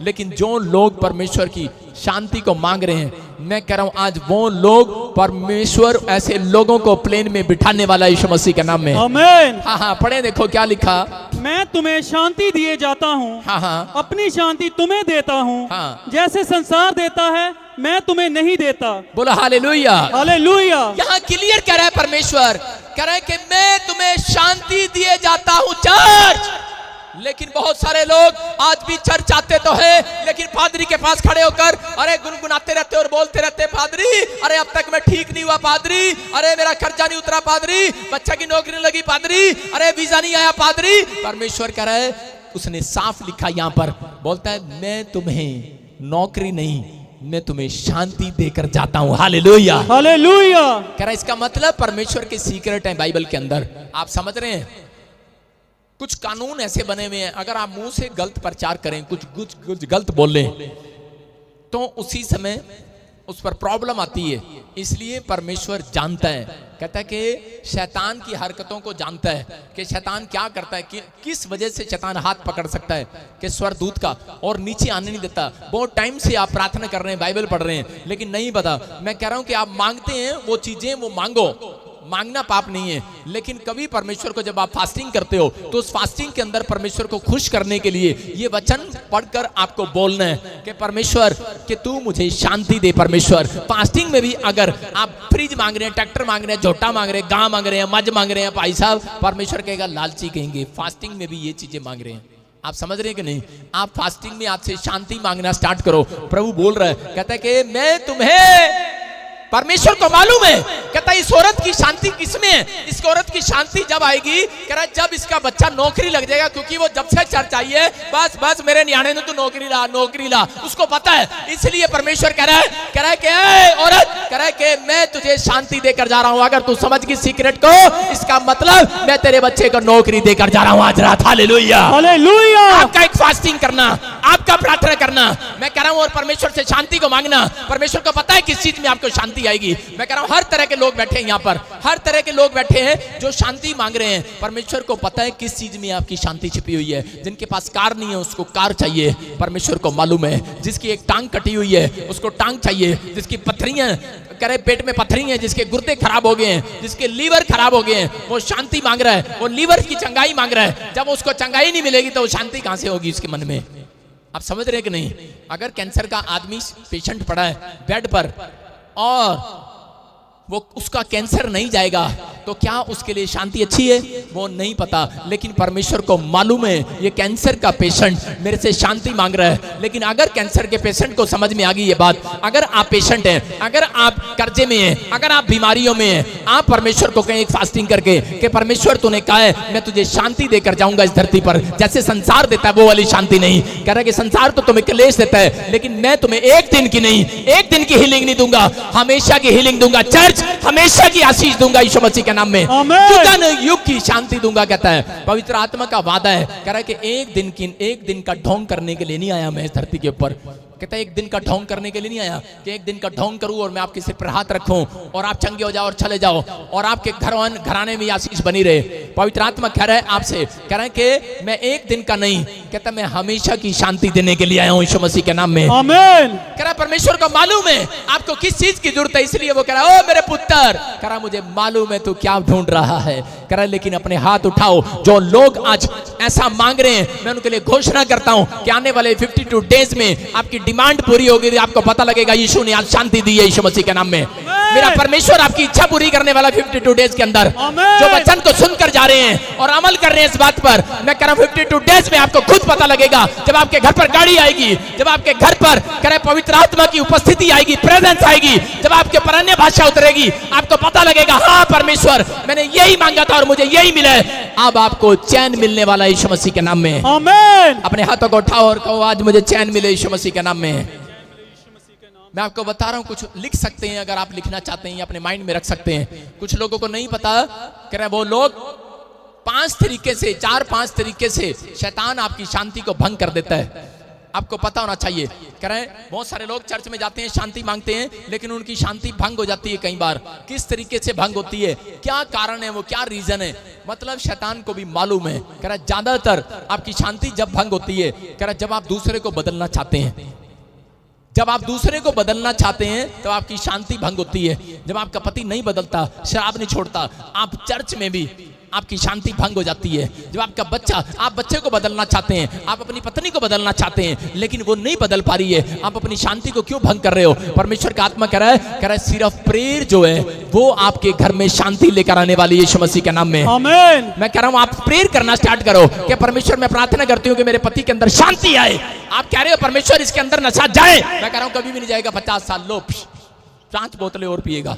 लेकिन जो लोग परमेश्वर की शांति को मांग रहे हैं, मैं कह रहा हूं आज वो लोग परमेश्वर ऐसे लोगों को प्लेन में बिठाने वाला यीशु मसीह के नाम में। आमीन। हाँ, पढ़े देखो क्या लिखा। मैं तुम्हें शांति दिए जाता हूँ, हाँ, अपनी शांति तुम्हें देता हूँ। हाँ। जैसे संसार देता है मैं तुम्हें नहीं देता। बोलो हालेलुया। हालेलुया। यहाँ क्लियर कह रहा है परमेश्वर, कह रहा है कि मैं तुम्हें शांति दिए जाता हूँ चर्च। लेकिन बहुत सारे लोग आज भी चर्च आते तो है, लेकिन पादरी के पास खड़े होकर अरे गुनगुनाते रहते और बोलते रहते, पादरी अरे अब तक मैं ठीक नहीं हुआ पादरी, अरे मेरा खर्चा नहीं उतरा पादरी, बच्चा की नौकरी नहीं लगी पादरी, अरे वीजा नहीं आया पादरी। परमेश्वर कह रहा है, उसने साफ लिखा यहाँ पर, बोलता है मैं तुम्हें नौकरी नहीं, मैं तुम्हें शांति देकर जाता हूं। हालेलुया। हालेलुया। कह रहा है इसका मतलब परमेश्वर के सीक्रेट है बाइबल के अंदर। आप समझ रहे हैं, कुछ कानून ऐसे बने हुए हैं, अगर आप मुंह से गलत प्रचार करें, कुछ गलत बोलें, तो उसी समय उस पर प्रॉब्लम आती है। इसलिए परमेश्वर जानता है, कहता है कि शैतान की हरकतों को जानता है कि शैतान क्या करता है, कि किस वजह से शैतान हाथ पकड़ सकता है कि स्वरदूत का और नीचे आने नहीं देता। बहुत टाइम से आप प्रार्थना कर रहे हैं, बाइबल पढ़ रहे हैं, लेकिन नहीं पता। मैं कह रहा हूं कि आप मांगते हैं वो चीजें, वो मांगो, मांगना पाप नहीं है, लेकिन कभी परमेश्वर को जब आप फास्टिंग करते हो तो उस फास्टिंग के अंदर परमेश्वर को खुश करने के लिए ये वचन पढ़कर आपको बोलना है कि परमेश्वर कि तू मुझे शांति दे। परमेश्वर फास्टिंग में भी अगर आप फ्रिज मांग रहे हैं, ट्रैक्टर मांग रहे हैं, झोटा मांग रहे हैं, गां मांग रहे हैं, मज मांग रहे हैं, भाई साहब परमेश्वर कहेगा लालची कहेंगे, फास्टिंग में भी ये चीजें मांग रहे हैं। आप समझ रहे हैं कि नहीं? आप फास्टिंग में आपसे शांति मांगना स्टार्ट करो। प्रभु बोल रहा है, कहता है कि मैं तुम्हें, परमेश्वर को मालूम है, कहता है इस औरत की शांति किसमें है? इस औरत की शांति जब आएगी, कह रहा है जब इसका बच्चा नौकरी लग जाएगा, क्योंकि वो जब से चर्च आई है बस मेरे न्याणे ने तो नौकरी ला, उसको पता है। इसलिए परमेश्वर कह रहा है कि औरत, कह रहा है कि मैं तुझे शांति देकर जा रहा हूं। अगर तू समझ गई सीक्रेट को, इसका मतलब मैं तेरे बच्चे को नौकरी देकर जा रहा हूं आज रात। हालेलुया। हालेलुया। आपका एक फास्टिंग करना, आपका प्रार्थना करना, मैं कह रहा हूं, और परमेश्वर से शांति को मांगना। परमेश्वर को पता है किस चीज में आपको शांति आएगी। मैं कह रहा हूं हर तरह के लोग बैठे हैं यहाँ पर, हर तरह के लोग बैठे हैं जो शांति मांग रहे हैं। परमेश्वर को पता है किस चीज में आपकी शांति छिपी हुई है। जिनके पास कार नहीं है उसको कार चाहिए, परमेश्वर को मालूम है। जिसकी एक टांग कटी हुई है उसको टांग चाहिए। जिसकी पथरियां, कह रहे पेट में पथरी हैं, जिसके गुर्दे खराब हो गए हैं, जिसके लीवर खराब हो गए हैं, वो शांति मांग रहा है, वो लीवर की चंगाई मांग रहा है। जब उसको चंगाई नहीं मिलेगी तो शांति कहां से होगी उसके मन में? आप समझ रहे हैं कि नहीं? अगर कैंसर का आदमी पेशेंट पड़ा है बेड पर और वो उसका कैंसर नहीं जाएगा तो क्या उसके लिए शांति अच्छी है? वो नहीं पता, लेकिन परमेश्वर को मालूम है ये कैंसर का पेशेंट मेरे से शांति मांग रहा है। लेकिन अगर कैंसर के पेशेंट को समझ में आ गई ये बात, अगर आप पेशेंट हैं, अगर आप कर्जे में हैं, अगर आप बीमारियों में हैं, आप परमेश्वर को कहें एक फास्टिंग करके कि परमेश्वर तूने कहा है मैं तुझे शांति देकर जाऊंगा इस धरती पर, जैसे संसार देता है वो वाली शांति नहीं। कह रहा है कि संसार तो तुम्हें क्लेश देता है, लेकिन मैं तुम्हें एक दिन की नहीं, एक दिन की हीलिंग नहीं दूंगा, हमेशा की हीलिंग दूंगा। चर्च हमेशा की आशीष दूंगा यीशु मसीह के नाम में, युग की शांति दूंगा। कहता है पवित्र आत्मा का वादा है, कह रहा है कि एक दिन का ढोंग करने के लिए नहीं आया मैं इस धरती के ऊपर। कहता है एक दिन का ढोंग करने के लिए नहीं आया कि एक दिन का ढोंग करूं और मैं आपके सिर पर हाथ रखूं और आप चंगे हो जाओ और चले जाओ और आपके घराने में आशीष बनी रहे। पवित्र आत्मा कह रहा है आपसे, कह रहा है कि मैं एक दिन का नहीं, कहता मैं हमेशा की शांति देने के लिए आया हूं यीशु मसीह के नाम में। आमीन। कह रहा परमेश्वर को मालूम है आपको किस चीज की जरूरत है, इसलिए वो कह रहा है ओ मेरे पुत्र, कह रहा मुझे मालूम है तू क्या ढूंढ रहा है। कह रहा लेकिन अपने हाथ उठाओ। जो लोग आज ऐसा मांग रहे हैं मैं उनके लिए घोषणा करता हूं कि आने वाले 52 डेज में आपकी डिमांड पूरी होगी। आपको पता लगेगा यीशु ने आज शांति दी है यीशु मसीह के नाम में। मेरा परमेश्वर आपकी इच्छा पूरी करने वाला 52 डेज के अंदर। जो वचन को सुनकर जा रहे हैं और अमल कर रहे हैं इस बात पर, मैं कह रहा हूं 52 डेज में आपको खुद पता लगेगा। जब आपके घर पर गाड़ी आएगी, जब आपके घर पर कह रहे पवित्र आत्मा की उपस्थिति आएगी, प्रेजेंस आएगी, जब आपके पर अन्य भाषा उतरेगी, आपको पता लगेगा हाँ परमेश्वर मैंने यही मांगा था और मुझे यही मिला है। अब आपको चैन मिलने वाला यीशु मसीह के नाम में। आमीन। अपने हाथों को उठाओ और कहो आज मुझे चैन मिले यीशु मसीह के नाम में। मैं आपको बता रहा हूं, कुछ लिख सकते हैं अगर आप लिखना चाहते हैं, अपने माइंड में रख सकते हैं। कुछ लोगों को नहीं पता, कह रहे वो लोग 4-5 तरीके से शैतान आपकी शांति को भंग कर देता है। आपको पता होना चाहिए। कह रहे हैं बहुत सारे लोग चर्च में जाते हैं, शांति मांगते हैं, लेकिन उनकी शांति भंग हो जाती है कई बार। किस तरीके से भंग होती है, क्या कारण है, वो क्या रीजन है, मतलब शैतान को भी मालूम है। कह रहा ज्यादातर आपकी शांति जब भंग होती है, कह रहा जब आप दूसरे को बदलना चाहते हैं, जब आप दूसरे को बदलना चाहते हैं तो आपकी शांति भंग होती है। जब आपका पति नहीं बदलता, शराब नहीं छोड़ता, आप चर्च में भी आपकी शांति भंग हो जाती है। जब आपका बच्चा, आप बच्चे को बदलना चाहते हैं, आप अपनी पत्नी को बदलना चाहते हैं, लेकिन वो नहीं बदल पा रही है, आप अपनी शांति को क्यों भंग कर रहे हो? परमेश्वर का आत्मा कह रहा है सिर्फ प्रेयर जो है वो आपके घर में शांति लेकर आने वाली है यीशु मसीह के नाम में। आमीन। मैं कह रहा हूं आप प्रेयर करना स्टार्ट करो कि परमेश्वर मैं प्रार्थना करती हूं कि मेरे पति के अंदर शांति आए। आप कह रहे हो परमेश्वर इसके अंदर नशा जाए, मैं कह रहा हूं कभी भी नहीं जाएगा। 50 साल लो 5 बोतलें और पिएगा।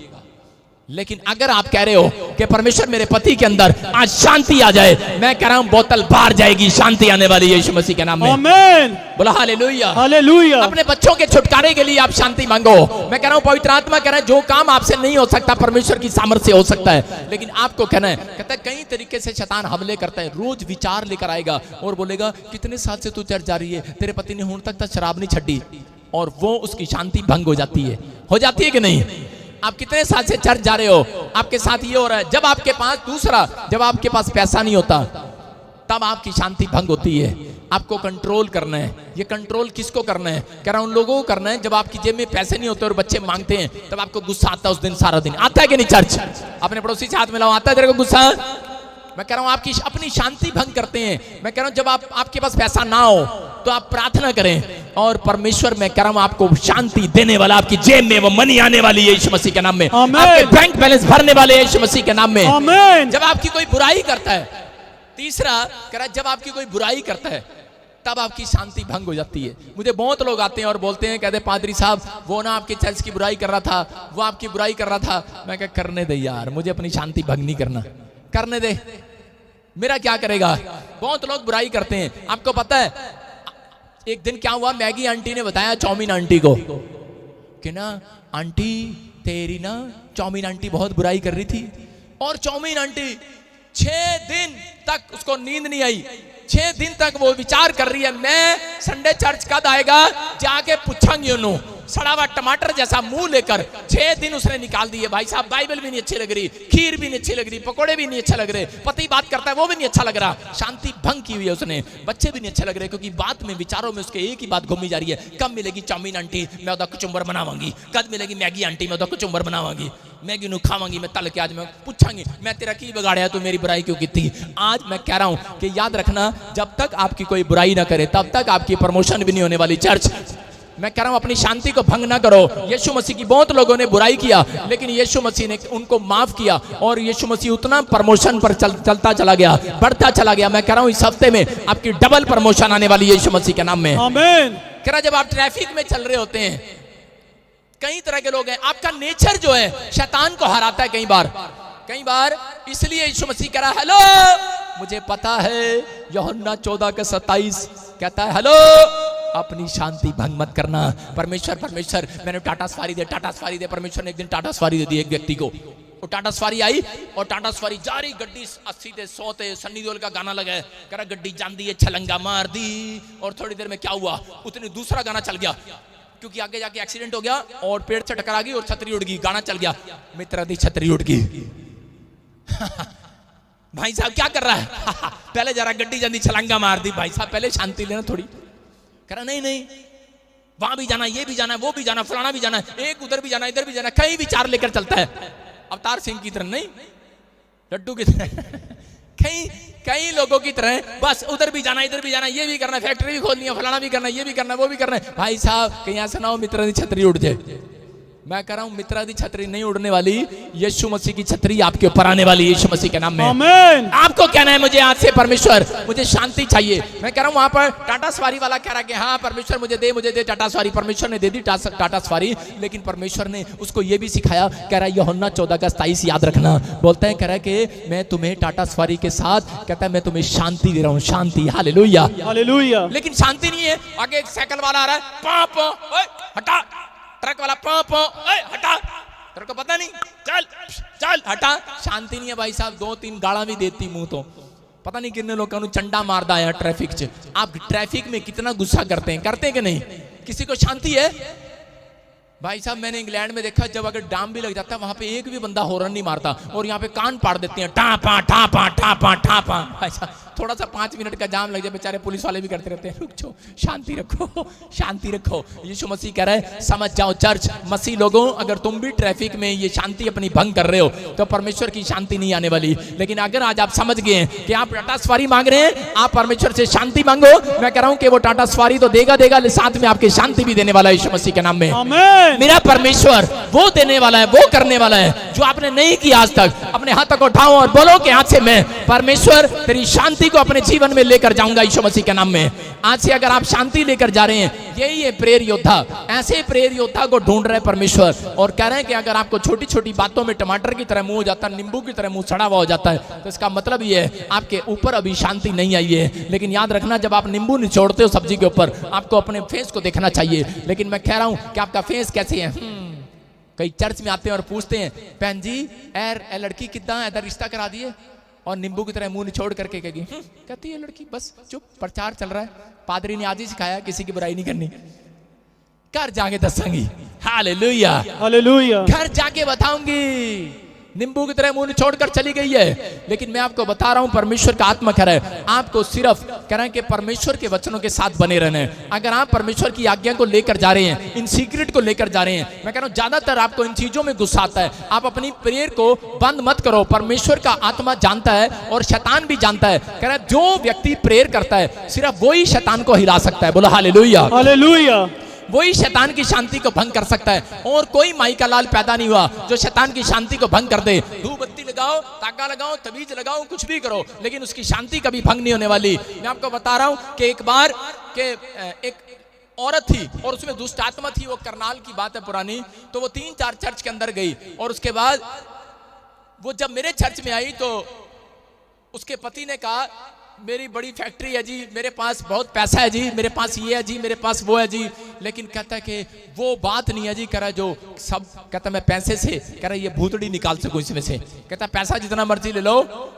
लेकिन अगर आप कह रहे हो कि परमेश्वर मेरे पति के अंदर आज शांति आ जाए, मैं कह रहा हूं बोतल बाहर जाएगी, शांति आने वाली है यीशु मसीह के नाम में। आमीन। बोला हालेलुया। हालेलुया। अपने बच्चों के छुटकारे के लिए आप शांति मांगो। मैं कह रहा हूं पवित्र आत्मा कह रहा है जो काम आपसे नहीं हो सकता परमेश्वर की सामर्थ्य से हो सकता है। लेकिन आपको कहना है, कहता है कई तरीके से शैतान हमले करता है। रोज विचार लेकर आएगा और बोलेगा कितने साल से तू चर्च जा रही है, तेरे पति ने हुन तक शराब नहीं छड़ी, और वो उसकी शांति भंग हो जाती है कि नहीं? आप कितने साल से चर्च जा रहे हो, आपके साथ ये हो रहा है। जब आपके पास जब आपके पास पैसा नहीं होता तब आपकी शांति भंग होती है। आपको कंट्रोल करना है। ये कंट्रोल किसको करना है? कह रहा हूं उन लोगों को करना है जब आपकी जेब में पैसे नहीं होते और बच्चे मांगते हैं, तब आपको गुस्सा आता है उस दिन सारा दिन। आता है कि नहीं? चर्च अपने पड़ोसी से हाथ मिलाओ, आता है तेरे को गुस्सा? मैं कह रहा हूं आपकी अपनी शांति भंग करते हैं। मैं कह रहा हूं जब आपके पास पैसा ना हो तो आप प्रार्थना करें और परमेश्वर, मैं कह रहा हूं आपको शांति देने वाला, आपकी जेब में वो मनी आने वाली है यीशु मसीह के नाम में। आपके बैंक बैलेंस भरने वाले यीशु मसीह के नाम में। आमीन। जब आपकी कोई बुराई करता है, तीसरा कह रहा जब आपकी कोई बुराई करता है तब आपकी शांति भंग हो जाती है। मुझे बहुत लोग आते हैं और बोलते हैं, कहते पादरी साहब वो ना आपके चर्च की बुराई कर रहा था, वो आपकी बुराई कर रहा था। मैं कह करने दे यार, मुझे अपनी शांति भंग नहीं करना, करने दे, मेरा क्या करेगा। बहुत लोग बुराई करते हैं। आपको पता है एक दिन क्या हुआ, मैगी आंटी ने बताया चाउमीन आंटी को कि ना आंटी तेरी ना चाउमीन आंटी बहुत बुराई कर रही थी, और चाउमीन आंटी 6 दिन तक उसको नींद नहीं आई। 6 दिन तक वो विचार कर रही है मैं संडे चर्च कब आएगा, जाके पूछांगी उन्होंने। सड़ा हुआ टमाटर जैसा मुंह लेकर 6 दिन उसने निकाल दिए। भाई साहब बाइबल भी नहीं अच्छी लग रही, खीर भी नहीं अच्छी लग रही, पकोड़े भी नहीं अच्छा लग रहे, पति बात करता है वो भी नहीं अच्छा लग रहा, शांति भंग की हुई है उसने, बच्चे भी नहीं अच्छे लग रहे, क्योंकि बात में विचारों में उसके एक ही बात घूमी जा रही है, कब मिलेगी चाउमीन आंटी मैं उदा कचुम्बर बनावांगी, कब मिलेगी मैगी आंटी मैं उदा कचुम्बर बनावांगी, मैगी नु खावांगी मैं तल के, आज मैं पूछांगी मैं तेरा की बिगाड़िया तू मेरी बुराई क्यों की। आज मैं कह रहा हूं कि याद रखना, जब तक आपकी कोई बुराई ना करे तब तक आपकी प्रमोशन भी नहीं होने वाली। चर्च मैं कह रहा हूं अपनी शांति को भंग ना करो। यीशु मसीह की बहुत लोगों ने बुराई किया, लेकिन यीशु मसीह ने उनको माफ किया और यीशु मसीह उतना प्रमोशन पर चलता चला गया, बढ़ता चला गया। मैं कह रहा हूं इस हफ्ते में आपकी डबल प्रमोशन आने वाली है यीशु मसीह के नाम में। आमीन। कह रहा जब आप ट्रैफिक में चल रहे होते हैं, कई तरह के लोग हैं, आपका नेचर जो है शैतान को हराता है कई बार इसलिए यीशु मसीह कह रहा है हेलो, मुझे पता है यूहन्ना 14:27 कहता है हेलो अपनी शांति भंग मत करना। परमेश्वर मैंने टाटा सफारी दे। परमेश्वर ने एक दिन टाटा सफारी दे दी एक व्यक्ति को। वो टाटा सफारी आई और टाटा सफारी जा रही, गड्डी 80 ते 100 ते सन्नी देओल का गाना लगा है, कह रहा गड्डी जांदी है छलंगा मार दी, और थोड़ी देर में क्या हुआ उतने दूसरा गाना चल गया, क्योंकि आगे जाके एक्सीडेंट हो गया और पेड़ से टकरा गई और छतरी उड़ गई, गाना चल गया मित्रा दी छतरी उड़ गई। भाई साहब क्या कर रहा है? पहले जरा गड्डी जांदी छलंगा मार दी। भाई साहब पहले शांति लेना थोड़ी। कह रहा नहीं वहां भी जाना, ये भी जाना, वो भी जाना, फलाना भी जाना, एक उधर भी जाना, इधर भी जाना, कई विचार लेकर चलता है। अवतार सिंह की तरह नहीं, लड्डू की तरह कई लोगों की तरह बस उधर भी जाना, इधर भी जाना, ये भी करना, फैक्ट्री भी खोलनी है, फलाना भी करना, ये भी करना, वो भी करना है। भाई साहब कहीं ऐसा ना हो मित्रा दी छतरी उड़ जाए। मैं कह रहा हूं मित्रा दी छतरी नहीं उड़ने वाली, यीशु मसीह की छतरी आपके ऊपर आने वाली यीशु मसीह के नाम में। आमीन। आपको कहना है मुझे आज से परमेश्वर मुझे शांति चाहिए। मैं कह रहा हूं वहां पर टाटा सफारी वाला कह रहा है कि हाँ परमेश्वर मुझे दे टाटा सफारी। परमेश्वर ने दे दी टाटा सफारी, लेकिन परमेश्वर ने उसको ये भी सिखाया, कह रहा है यूहन्ना 14:27 याद रखना। बोलता है कह रहा है कि मैं तुम्हें टाटा सफारी के साथ कहता है मैं तुम्हें शांति दे रहा हूं, शांति। Hallelujah hallelujah. लेकिन शांति नहीं है। आगे एक साइकिल वाला आ रहा है, पाप हटा, ट्रक वाला पाप हटा, तेरे को पता नहीं, चल हटा। शांति नहीं है भाई साहब, 2-3 गाड़ा भी देती मुंह तो पता नहीं कितने लोगों को चंडा मारदा है ट्रैफिक च। आप ट्रैफिक में कितना गुस्सा करते हैं कि नहीं? किसी को शांति है? भाई साहब मैंने इंग्लैंड में देखा, जब अगर डाम भी लग जाता है वहां पे एक भी बंदा हॉर्न नहीं मारता, और यहाँ पे कान पाड़ देते हैं, टापा टापा टापा टापा। भाई साहब थोड़ा सा 5 मिनट का जाम लग जाए, बेचारे पुलिस वाले भी करते रहते हैं, रुक जाओ, शांति रखो, शांति रखो। यीशु मसीह कह रहे हैं समझ जाओ चर्च, मसीह लोगों, अगर तुम भी ट्रैफिक में ये शांति अपनी भंग कर रहे हो तो परमेश्वर की शांति नहीं आने वाली। लेकिन अगर आज आप समझ गए कि आप टाटा सफारी मांग रहे हैं, आप परमेश्वर से शांति मांगो, मैं कह रहा हूं कि वो टाटा सफारी तो देगा, साथ में आपकी शांति भी देने वाला है यीशु मसीह के नाम में। आमीन। मेरा परमेश्वर वो देने वाला है, वो करने वाला है जो आपने नहीं किया आज तक। अपने हाथों को उठाओ और बोलो कि आज से मैं परमेश्वर तेरी शांति को अपने जीवन में लेकर जाऊंगा यीशु मसीह के नाम में। आज से अगर आप शांति लेकर जा रहे हैं, यही है प्रेयर योद्धा। ऐसे प्रेयर योद्धा को ढूंढ रहे परमेश्वर, और कह रहे हैं कि अगर आपको छोटी छोटी बातों में टमाटर की तरह मुंह हो जाता है, नींबू की तरह मुंह सड़ा हुआ हो जाता है, तो इसका मतलब ये है आपके ऊपर अभी शांति नहीं आई है। लेकिन याद रखना, जब आप नींबू निचोड़ते हो सब्जी के ऊपर, आपको अपने फेस को देखना चाहिए। लेकिन मैं कह रहा हूं कि आपका फेस कैसे है? कई चर्च में आते हैं और पूछते हैं, बहन जी ए लड़की कितना है, रिश्ता करा दिए, और नींबू की तरह मुंह निचोड़ करके कहेगी कहती है लड़की, बस चुप, प्रचार चल रहा है, पादरी ने आज ही सिखाया किसी की बुराई नहीं करनी। घर जाके दसांगी, हालेलुया हालेलुया। घर जाके बताऊंगी। नींबू की तरह मुंह निचोड़ चली गई है, लेकिन मैं आपको बता रहा हूं परमेश्वर का आत्मा कह रहा है आपको सिर्फ कह रहा है कि परमेश्वर के वचनों के साथ बने रहना है। अगर आप परमेश्वर की आज्ञा को लेकर जा रहे हैं, इन सीक्रेट को लेकर जा रहे हैं, मैं कह रहा हूं ज्यादातर आपको इन चीजों में गुस्सा आता है, आप अपनी प्रेयर को बंद मत करो। परमेश्वर का आत्मा जानता है और शैतान भी जानता है। कह रहा है जो व्यक्ति प्रेयर करता है सिर्फ वही शैतान को हिला सकता है। बोलो हालेलुया हालेलुया। वही शैतान की शांति को भंग कर सकता है, और कोई माई का लाल पैदा नहीं हुआ जो शैतान की शांति को भंग कर दे। धूप बत्ती लगाओ, ताका लगाओ, तबीज लगाओ, कुछ भी करो, लेकिन उसकी शांति कभी भंग नहीं होने वाली। मैं आपको बता रहा हूं कि एक बार के एक औरत थी और उसमें दुष्ट आत्मा थी, वो करनाल की बात है पुरानी। तो वो 3-4 चर्च के अंदर गई, और उसके बाद वो जब मेरे चर्च में आई तो उसके पति ने कहा मेरी बड़ी फैक्ट्री है जी, मेरे पास बहुत पैसा है जी, मेरे पास ये है जी, मेरे पास वो है जी। लेकिन कहता है कि वो बात नहीं है जी, कह रहा जो सब, कहता मैं पैसे से, कह रहा ये भूतड़ी निकाल सकूं इसमें से, कहता पैसा जितना मर्जी ले लो,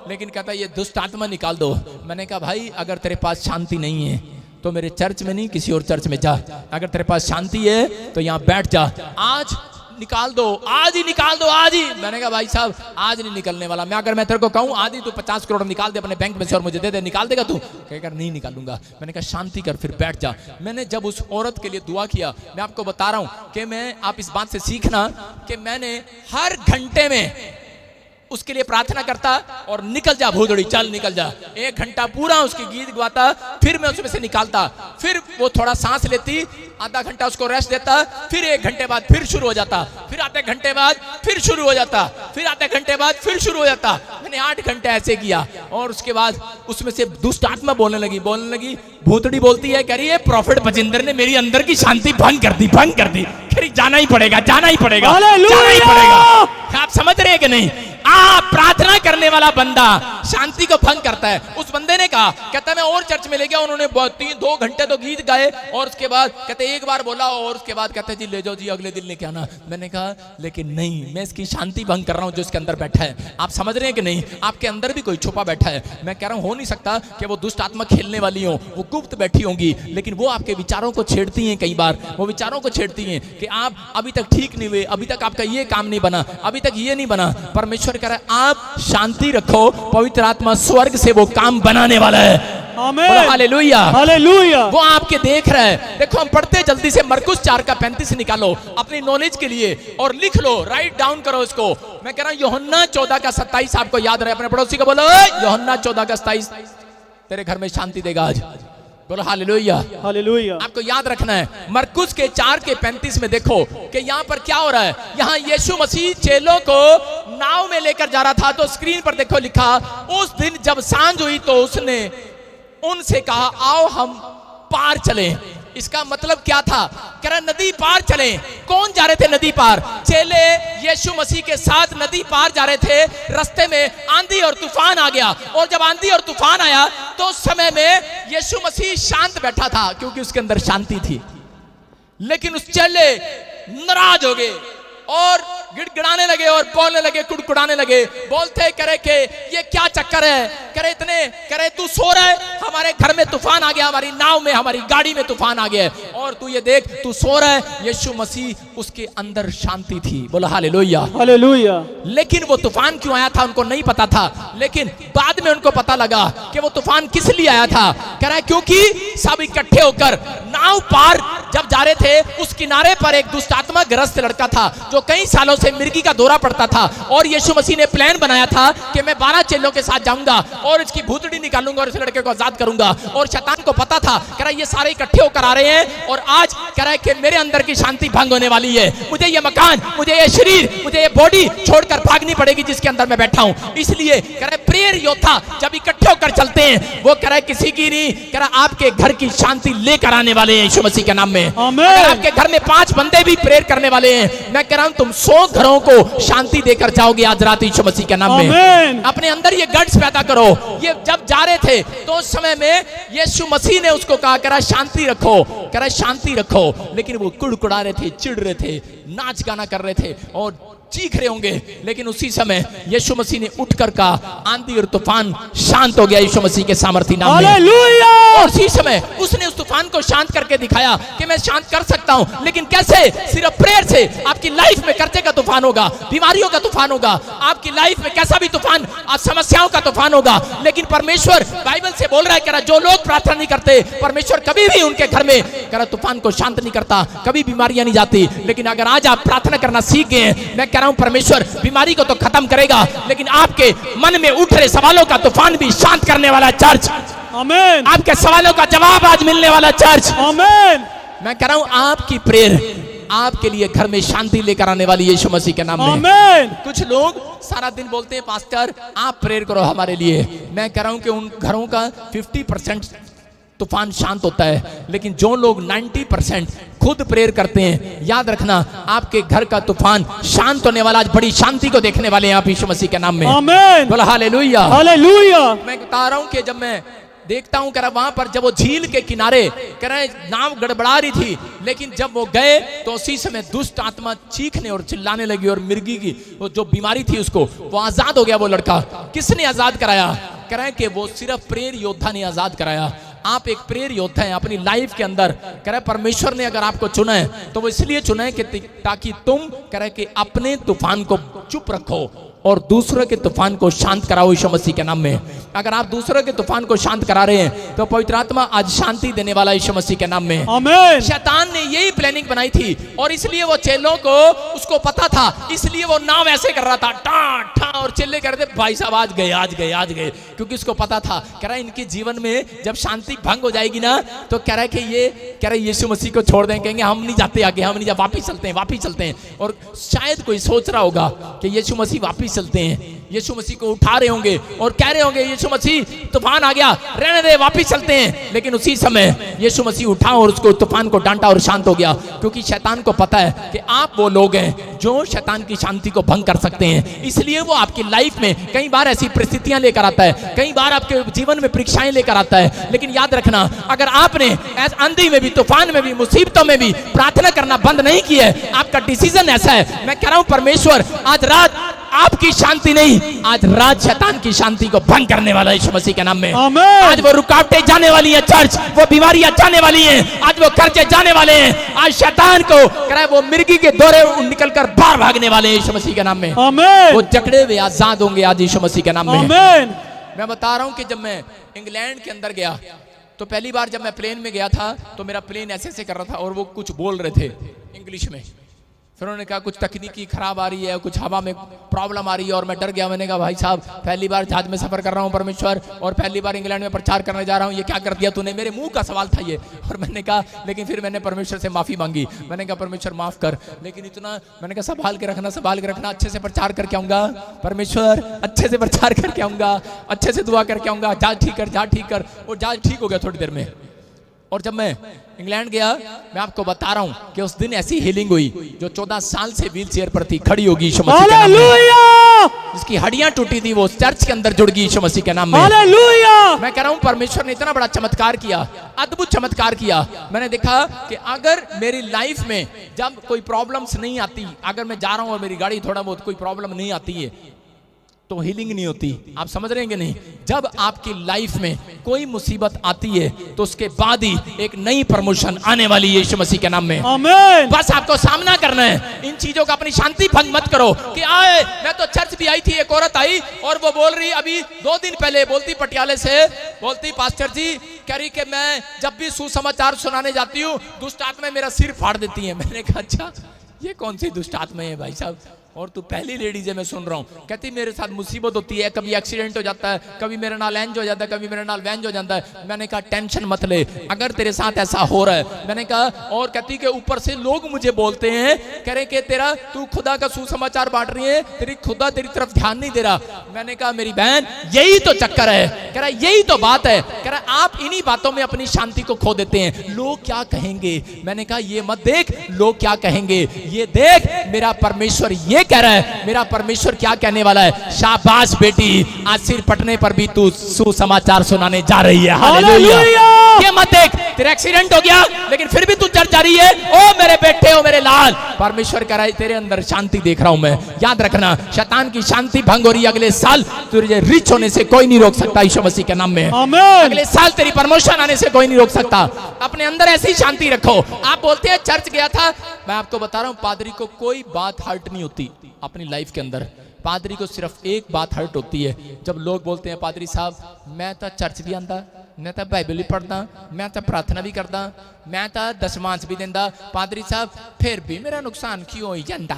लेकिन कहता ये दुष्ट आत्मा निकाल दो। मैंने कहा भाई अगर तेरे पास शांति नहीं है तो मेरे चर्च में नहीं किसी और चर्च में जा, अगर तेरे पास शांति है तो यहाँ बैठ जा, आज निकाल दो, आज ही निकाल दो, आज ही। मैंने कहा भाई साहब आज नहीं निकलने वाला। मैं अगर मैं तेरे को कहूं आज ही तू 50 करोड़ निकाल दे अपने बैंक में से और मुझे दे दे, निकाल देगा तू? कहकर नहीं निकालूंगा। मैंने कहा शांति कर, फिर बैठ जा। मैंने जब उस औरत के लिए दुआ किया, मैं आपको बता रहा हूं कि मैं, आप इस बात से सीखना कि मैंने हर घंटे में उसके लिए प्रार्थना करता और निकल जा भूतड़ी, चल निकल जा। 1 घंटा पूरा उसकी गीत गवाता, फिर मैं उसमें से निकालता, फिर वो थोड़ा सांस लेती, आधा घंटा उसको रेस्ट देता, फिर 1 घंटे बाद फिर शुरू हो जाता, फिर आधे घंटे बाद फिर शुरू हो जाता, फिर आधे घंटे बाद फिर शुरू हो जाता। मैंने 8 घंटे ऐसे किया, और उसके बाद उसमें से दुष्ट आत्मा बोलने लगी। भूतड़ी बोलती है, कह रही है प्रॉफिट बजिंदर ने मेरी अंदर की शांति भंग कर दी। जाना ही पड़ेगा, जाना ही पड़ेगा। आप समझ रहे हैं कि नहीं? आप प्रार्थना करने वाला बंदा शांति को भंग करता है। उस बंदे ने कहा, कहता मैं और चर्च में ले गया, उन्होंने 2 घंटे तो गीत गाए, और उसके बाद कहते 1 बार बोला, और उसके बाद कहते जी ले जाओ जी अगले दिन लेके आना। मैंने कहा लेकिन नहीं, मैं इसकी शांति भंग कर रहा हूं जो इसके अंदर बैठा है। आप समझ रहे हैं कि नहीं? आपके अंदर भी कोई छुपा बैठा है। मैं कह रहा हूं हो नहीं सकता कि वो दुष्ट आत्मा खेलने वाली हो, वो गुप्त बैठी होंगी, लेकिन वो आपके विचारों को छेड़ती हैं। कई बार वो विचारों को छेड़ती हैं कि आप अभी तक ठीक नहीं हुए, अभी तक आपका ये काम नहीं बना, अभी तक ये नहीं बना। परमेश्वर कह रहा है आप शांति रखो, पवित्र आत्मा स्वर्ग से वो काम बनाने वाला है। आमीन हालेलुया हालेलुया। वो आपके देख रहा है। देखो हम पढ़ते जल्दी से, मरकुस 4:35 निकालो अपनी नॉलेज के लिए और लिख लो, राइट डाउन करो इसको। मैं कह रहा हूं यूहन्ना 14:27 आपको याद रहे। अपने पड़ोसी को बोलो यूहन्ना 14:27 तेरे घर में शांति देगा आज। बोलो हालेलुया हालेलुया। आपको याद रखना है। मरकुस के 4:35 में देखो कि यहाँ पर क्या हो रहा है। यहाँ यीशु मसीह चेलों को नाव में लेकर जा रहा था, तो स्क्रीन पर देखो लिखा, उस दिन जब सांझ हुई तो उसने उनसे कहा आओ हम पार चलें। इसका मतलब क्या था? कह रहा नदी पार चले। कौन जा रहे थे नदी पार? चेले यीशु मसीह के साथ नदी पार जा रहे थे। रास्ते में आंधी और तूफान आ गया, और जब आंधी और तूफान आया तो उस समय में यीशु मसीह शांत बैठा था क्योंकि उसके अंदर शांति थी। लेकिन उस चेले नाराज हो गए और गिड़गिड़ाने लगे और बोलने लगे, कुड़कुड़ाने लगे, बोलते करे कि ये क्या चक्कर है, करे तू सो रहा है, हमारे घर में तूफान आ गया, हमारी नाव में, हमारी गाड़ी में तूफान आ गया है, और तू ये देख तू सो रहा है। यीशु मसीह उसके अंदर शांति थी, बोला हालेलुया हालेलुया। लेकिन वो तूफान क्यों आया था उनको नहीं पता था, लेकिन बाद में उनको पता लगा कि वो तूफान किस लिए आया था। कह रहा है क्योंकि सब इकट्ठे होकर नाव पार जब जा रहे थे, उस किनारे पर एक दुष्टात्मा ग्रस्त लड़का था जो कई सालों से मिर्गी का दौरा पड़ता था, और यीशु मसीह ने प्लान बनाया था कि मैं 12 चेलों के साथ जाऊंगा और इसकी भूतड़ी निकालूंगा और इस लड़के को आजाद करूंगा। और शैतान को पता था, कह रहा है ये सारे इकट्ठे होकर आ रहे हैं और आज कह रहा है कि मेरे अंदर की शांति भंग होने वाली है, मुझे ये मकान, मुझे ये शरीर, मुझे ये बॉडी छोड़कर भागनी पड़ेगी जिसके अंदर मैं बैठा हूं। इसलिए कह रहा है प्रेयर योद्धा जब इकट्ठे होकर चलते हैं, वो कह रहा है किसी की नहीं, कह रहा आपके घर की शांति लेकर आने वाले हैं यीशु मसीह के नाम में। अगर आपके घर में 5 बंदे भी प्रेयर करने वाले हैं, मैं कह रहा हूं तुम 100 घरों को शांति देकर जाओगे आज रात यीशु मसीह के नाम में। अपने अंदर ये गट्स पैदा करो। ये जब जा रहे थे तो उस समय में यीशु मसीह ने उसको कहा, कह रहा शांति रखो, कह रहा शांति रखो, लेकिन वो कुड़कुड़ा रहे थे, चिढ़ रहे थे, नाच गाना कर रहे थे और चीख रहे होंगे। लेकिन उसी समय यीशु मसीह ने उठकर कहा, आंधी और तूफान शांत हो गया यीशु मसीह के सामर्थ्य नाम में। हालेलुया। और उसी समय उसने उस तूफान को शांत करके दिखाया कि मैं शांत कर सकता हूं, लेकिन कैसे? सिर्फ प्रेयर से। आपकी लाइफ में कर्जे का तूफान होगा, बीमारियों का तूफान होगा, आपकी लाइफ में कैसा भी तूफान, समस्याओं का तूफान होगा, लेकिन परमेश्वर बाइबल से बोल रहा है, कह रहा जो लोग प्रार्थना नहीं करते, परमेश्वर कभी भी उनके घर में कह रहा तूफान को शांत नहीं करता, कभी बीमारियां नहीं जाती। लेकिन अगर आज आप प्रार्थना करना सीख गए हैं, मैं कह रहा हूं परमेश्वर बीमारी को तो खत्म करेगा, लेकिन आपके मन में उठ रहे सवालों का तूफान भी शांत करने वाला चर्च। आमीन। आपके सवालों का जवाब आज मिलने वाला चर्च। आमीन। मैं कह रहा हूं आपकी प्रेयर आपके लिए घर में शांति लेकर आने वाली यीशु मसीह के नाम में। आमीन। कुछ लोग सारा दिन बोलते हैं पास्टर आप प्रेयर करो हमारे लिए। मैं कह रहा हूं कि उन घरों का 50% तूफान शांत होता है, लेकिन जो लोग 90% खुद प्रेयर करते हैं, याद रखना आपके घर का तूफान शांत होने वाला। आज बड़ी शांति को देखने वाले हैं आप यीशु मसीह के नाम में। आमीन। बोला हालेलुया। हालेलुया। मैं बता रहा हूं कि जब मैं देखता हूं, कह रहा वहां पर जब वो झील के किनारे कह रहे नाव गड़बड़ा रही थी, लेकिन जब वो गए तो उसी समय दुष्ट आत्मा चीखने और चिल्लाने लगी और मिर्गी की वो जो बीमारी थी उसको वो आजाद हो गया। वो लड़का किसने आजाद कराया? कह रहे हैं कि वो सिर्फ प्रेयर योद्धा ने आजाद कराया। आप एक प्रेयर योद्धा हैं अपनी लाइफ के अंदर। कह रहे परमेश्वर ने अगर आपको चुना है तो वो इसलिए चुना है कि ताकि तुम कह रहे कि अपने तूफान को चुप रखो और दूसरों के तूफान को शांत कराओ यीशु मसीह के नाम में। अगर आप दूसरों के तूफान को शांत करा रहे हैं तो पवित्र आत्मा आज शांति देने वाला यीशु मसीह के नाम में। आमीन। शैतान ने यही प्लानिंग बनाई थी और इसलिए वो चेलों को उसको पता था, इसलिए वो नाव ऐसे कर रहा था, टा टा, और चेले कर रहे थे भाई साहब आज गए आज गए आज गए, क्योंकि उसको पता था कह रहा है इनके जीवन में जब शांति भंग हो जाएगी ना तो कह रहा है कि ये कह रहा है यीशु मसीह को छोड़ दें, कहेंगे हम नहीं जाते आगे, हम नहीं जा, वापिस चलते हैं वापिस चलते हैं। और शायद कोई सोच रहा होगा कि यीशु मसीह वापिस चलते हैं, यीशु मसीह को उठा रहे होंगे और कह रहे होंगे यीशु मसीह तूफान आ गया रहने दे वापिस चलते हैं। लेकिन उसी समय यीशु मसीह उठा और उसको तूफान को डांटा और शांत हो गया, क्योंकि शैतान को पता है कि आप वो लोग हैं जो शैतान की शांति को भंग कर सकते हैं। इसलिए वो आपकी लाइफ में कई बार ऐसी परिस्थितियां लेकर आता है, कई बार आपके जीवन में परीक्षाएं लेकर आता है। लेकिन याद रखना अगर आपने आंधी में भी, तूफान में भी, मुसीबतों में भी प्रार्थना करना बंद नहीं किया है, आपका डिसीजन ऐसा है, मैं कह रहा हूं परमेश्वर आज रात आपकी शांति नहीं, आज रात शैतान की शांति को भंग करने वाला है यीशु मसीह के नाम में। आज वो रुकावटें जाने वाली हैं चर्च, वो बीमारियां जाने वाली हैं, आज वो कर्जे जाने वाले हैं, आज शैतान को कह रहा है वो मिर्गी के दौरे निकलकर बाहर भागने वाले हैं यीशु मसीह के नाम में। वो जकड़े हुए आजाद होंगे आज यीशु मसीह के नाम में। मैं बता रहा हूं कि जब मैं इंग्लैंड के अंदर गया तो पहली बार जब मैं प्लेन में गया था तो मेरा प्लेन ऐसे ऐसे कर रहा था और वो कुछ बोल रहे थे इंग्लिश में। फिर उन्होंने कहा कुछ तकनीकी खराब आ रही है, कुछ हवा में प्रॉब्लम आ रही है, और मैं डर गया। मैंने कहा भाई साहब पहली बार जहाज में सफर कर रहा हूँ परमेश्वर, और पहली बार इंग्लैंड में प्रचार करने जा रहा हूँ, ये क्या कर दिया तूने? मेरे मुंह का सवाल था ये। और मैंने कहा, लेकिन फिर मैंने परमेश्वर से माफी मांगी। मैंने कहा परमेश्वर माफ कर, लेकिन इतना मैंने कहा संभाल के रखना, अच्छे से प्रचार करके आऊंगा परमेश्वर, अच्छे से प्रचार करके आऊंगा, अच्छे से दुआ करके आऊंगा, जहाज ठीक कर। और जहाज ठीक हो गया थोड़ी देर में। और जब मैं इंग्लैंड गया, मैं आपको बता रहा हूं कि उस दिन ऐसी हीलिंग हुई जो 14 साल से व्हील चेयर पर थी, खड़ी होगी यीशु मसीह के नाम में। जिसकी हड्डियां टूटी थी वो चर्च के अंदर जुड़ गई यीशु मसीह के नाम में। हालेलुया। मैं कह रहा हूं परमेश्वर ने इतना बड़ा चमत्कार किया, अद्भुत चमत्कार किया। मैंने देखा कि अगर मेरी लाइफ में जब कोई प्रॉब्लम्स नहीं आती, अगर मैं जा रहा हूं और मेरी गाड़ी थोड़ा बहुत कोई प्रॉब्लम नहीं आती है तो हीलिंग नहीं होती। आप समझ रहे हैं कि नहीं? जब आपकी लाइफ में कोई मुसीबत आती है तो उसके बाद ही एक नई प्रमोशन आने वाली है यीशु मसीह के नाम में। आमीन। बस आपको सामना करना है इन चीजों का। अपनी शांति भंग मत करो कि आए मैं तो चर्च भी आई थी, एक औरत आई और वो बोल रही अभी 2 दिन पहले बोलती पटियाले से, बोलती पास्टर जी कह रही कि मैं जब भी सुसमाचार सुनाने जाती हूँ दुष्ट आत्माएं मेरा सिर फाड़ देती हैं। मैंने कहा अच्छा ये कौन सी दुष्ट आत्माएं है भाई साहब? और तू पहली लेडीज है मैं सुन रहा हूँ। कहती मेरे साथ मुसीबत होती है, कभी एक्सीडेंट हो जाता है, कभी मेरे नाल एंज हो जाता है, कभी मेरे नाल वैंज हो जाता है। मैंने कहा टेंशन मत ले अगर तेरे साथ ऐसा हो रहा है। मैंने कहा और कहती कि ऊपर से लोग मुझे बोलते हैं कह रहे कि तेरा तू खुदा का सुसमाचार बांट रही है, तेरी खुदा तेरी तरफ ध्यान नहीं दे रहा। मैंने कहा मेरी बहन यही तो चक्कर है, कह रहा यही तो बात है, कह रहा आप इन्हीं बातों में अपनी शांति को खो देते हैं। लोग क्या कहेंगे? मैंने कहा ये मत देख लोग क्या कहेंगे, ये देख मेरा परमेश्वर ये कह रहा है, मेरा परमेश्वर क्या कहने वाला है। शाबाश बेटी, आज सिर पटने पर भी तू सुसमाचार सुनाने जा रही है। हालेलुया। ये मत देख तेरा एक्सीडेंट हो गया लेकिन फिर भी तू चर्च जा रही है। ओ मेरे बेटे, ओ मेरे लाल, परमेश्वर कह रहा है तेरे अंदर शांति देख रहा हूं मैं। याद रखना शैतान की शांति भंग हो रही है। अगले साल तुझे रिच होने से कोई नहीं रोक सकता यीशु मसीह के नाम में। अगले साल तेरी प्रमोशन आने से कोई नहीं रोक सकता। अपने अंदर ऐसी शांति रखो। आप बोलते हैं चर्च गया था, मैं आपको बता रहा हूं पादरी को कोई बात हर्ट नहीं होती अपनी लाइफ के अंदर। पादरी को सिर्फ एक बात हर्ट होती है जब लोग बोलते हैं पादरी साहब मैं तो चर्च भी आंदा, मैं तो बाइबल भी पढ़दा, मैं तो प्रार्थना भी करदा, मैं तो दशमांश भी देंदा, पादरी साहब फिर भी मेरा नुकसान क्यों हो जाता।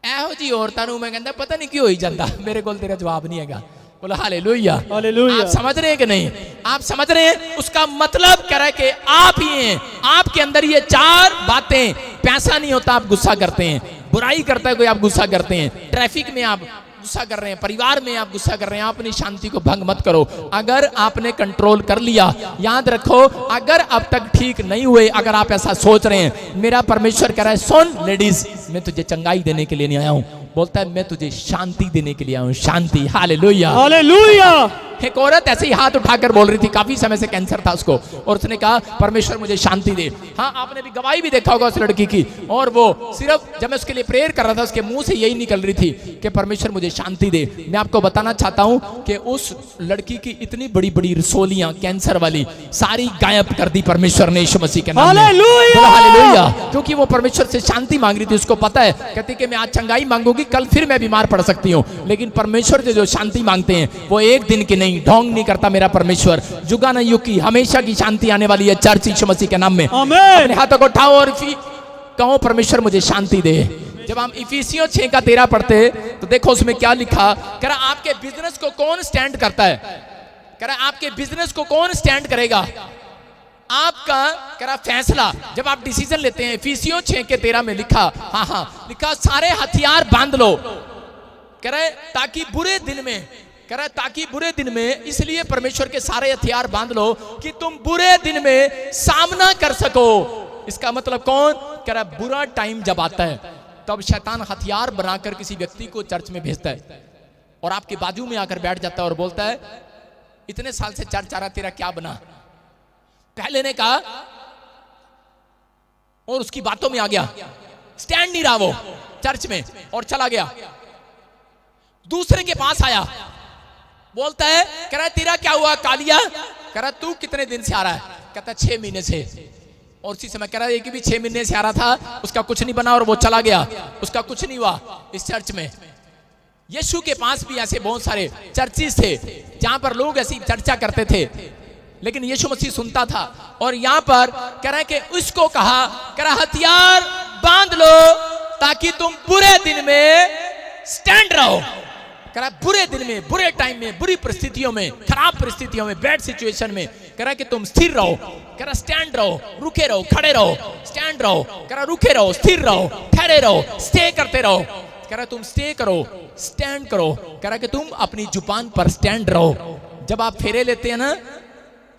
एहो जी औरतां नूं मैं कहंदा पता नहीं क्यों हो जाता। मेरे को तेरा जवाब नहीं हैगा। बोला हालेलुया। आप समझ रहे हैं कि नहीं? आप समझ रहे हैं? उसका मतलब कह रहा है कि आप ही हैं, आपके अंदर ये 4 बातें। पैसा नहीं होता आप गुस्सा करते हैं, बुराई करता है कोई आप गुस्सा करते हैं, ट्रैफिक में आप गुस्सा कर रहे हैं, परिवार में आप गुस्सा कर रहे हैं। आप अपनी शांति को भंग मत करो। अगर आपने कंट्रोल कर लिया, याद रखो अगर अब तक ठीक नहीं हुए, अगर आप ऐसा सोच रहे हैं, मेरा परमेश्वर कह रहा है सुन लेडीज मैं तुझे चंगाई देने के लिए नहीं आया हूं, बोलता है मैं तुझे शांति देने के लिए आया हूं। शांति। हालेलुया। हालेलुया। एक औरत ऐसे ही हाथ उठाकर बोल रही थी, काफी समय से कैंसर था उसको, और उसने कहा परमेश्वर मुझे शांति दे। हाँ आपने भी गवाही भी देखा होगा उस लड़की की। और वो सिर्फ जब मैं उसके लिए प्रेयर कर रहा था उसके मुंह से यही निकल रही थी कि परमेश्वर मुझे शांति दे। मैं आपको बताना चाहता हूं कि उस लड़की की इतनी बड़ी बड़ी रसोलियां कैंसर वाली सारी गायब कर दी परमेश्वर ने यीशु मसीह के नाम में। हालेलुया। क्योंकि वो परमेश्वर से शांति मांग रही थी, उसको पता है, कहती कि मैं आज चंगाई मांगूंगी कल फिर मैं बीमार पड़ सकती हूँ। लेकिन परमेश्वर से जो शांति मांगते हैं वो एक दिन की नहीं, ढोंग नहीं करता मेरा परमेश्वर। जुगाना युग की हमेशा की शांति आने वाली है चर्च यीशु मसीह के नाम में। अपने हाथों को उठाओ और कहो परमेश्वर मुझे शांति दे। जब हम इफिसियों 6:13 पढ़ते तो देखो उसमें क्या लिखा। कह रहा आपके बिजनेस को कौन स्टैंड करता है, कह रहा आपके बिजनेस को कौन स्टैंड करेगा, आपका कह रहा फैसला जब आप डिसीजन लेते हैं। इफिसियों 6:13 में लिखा, हाँ लिखा सारे हथियार बांध लो, कह रहा ताकि बुरे दिन में, कह रहा ताकि बुरे दिन में, इसलिए परमेश्वर के सारे हथियार बांध लो कि तुम बुरे दिन में सामना कर सको। इसका मतलब कौन, कह रहा बुरा टाइम जब आता है तब शैतान हथियार बनाकर किसी व्यक्ति को चर्च में भेजता है और आपके बाजू में आकर बैठ जाता है और बोलता है इतने साल से चर्च आ रहा तेरा क्या बना। पहले ने कहा और उसकी बातों में आ गया, स्टैंड नहीं रहा वो चर्च में और चला गया। दूसरे के पास आया, बोलता है कह रहा तेरा क्या हुआ कालिया, कह रहा तू कितने दिन से आ रहा है, कहता 6 महीने से। और उसी समय कह रहा है कि भी 6 महीने से आ रहा था, उसका कुछ नहीं बना और वो चला गया, उसका कुछ नहीं हुआ। इस चर्च में यीशु के पास भी ऐसे बहुत सारे चर्चिस थे जहां पर लोग ऐसी चर्चा करते थे, लेकिन यीशु मसीह सुनता था। और यहां पर कह रहा है कि उसको कहा, कह रहा हथियार बांध लो ताकि तुम बुरे दिन में स्टैंड रहो। कह रहा बुरे दिन में, बुरे टाइम में, बुरी परिस्थितियों में, खराब परिस्थितियों में, बैड सिचुएशन में, कह रहा कि तुम स्थिर रहो। कह रहा स्टैंड रहो, रुके रहो, खड़े रहो, स्टैंड रहो। कह रहा रुके रहो, स्थिर रहो, ठहरे रहो, स्टे करते रहो। कह रहा तुम स्टे करो, स्टैंड करो। कह रहा कि तुम अपनी जुबान पर स्टैंड रहो। जब आप फेरे लेते हैं ना,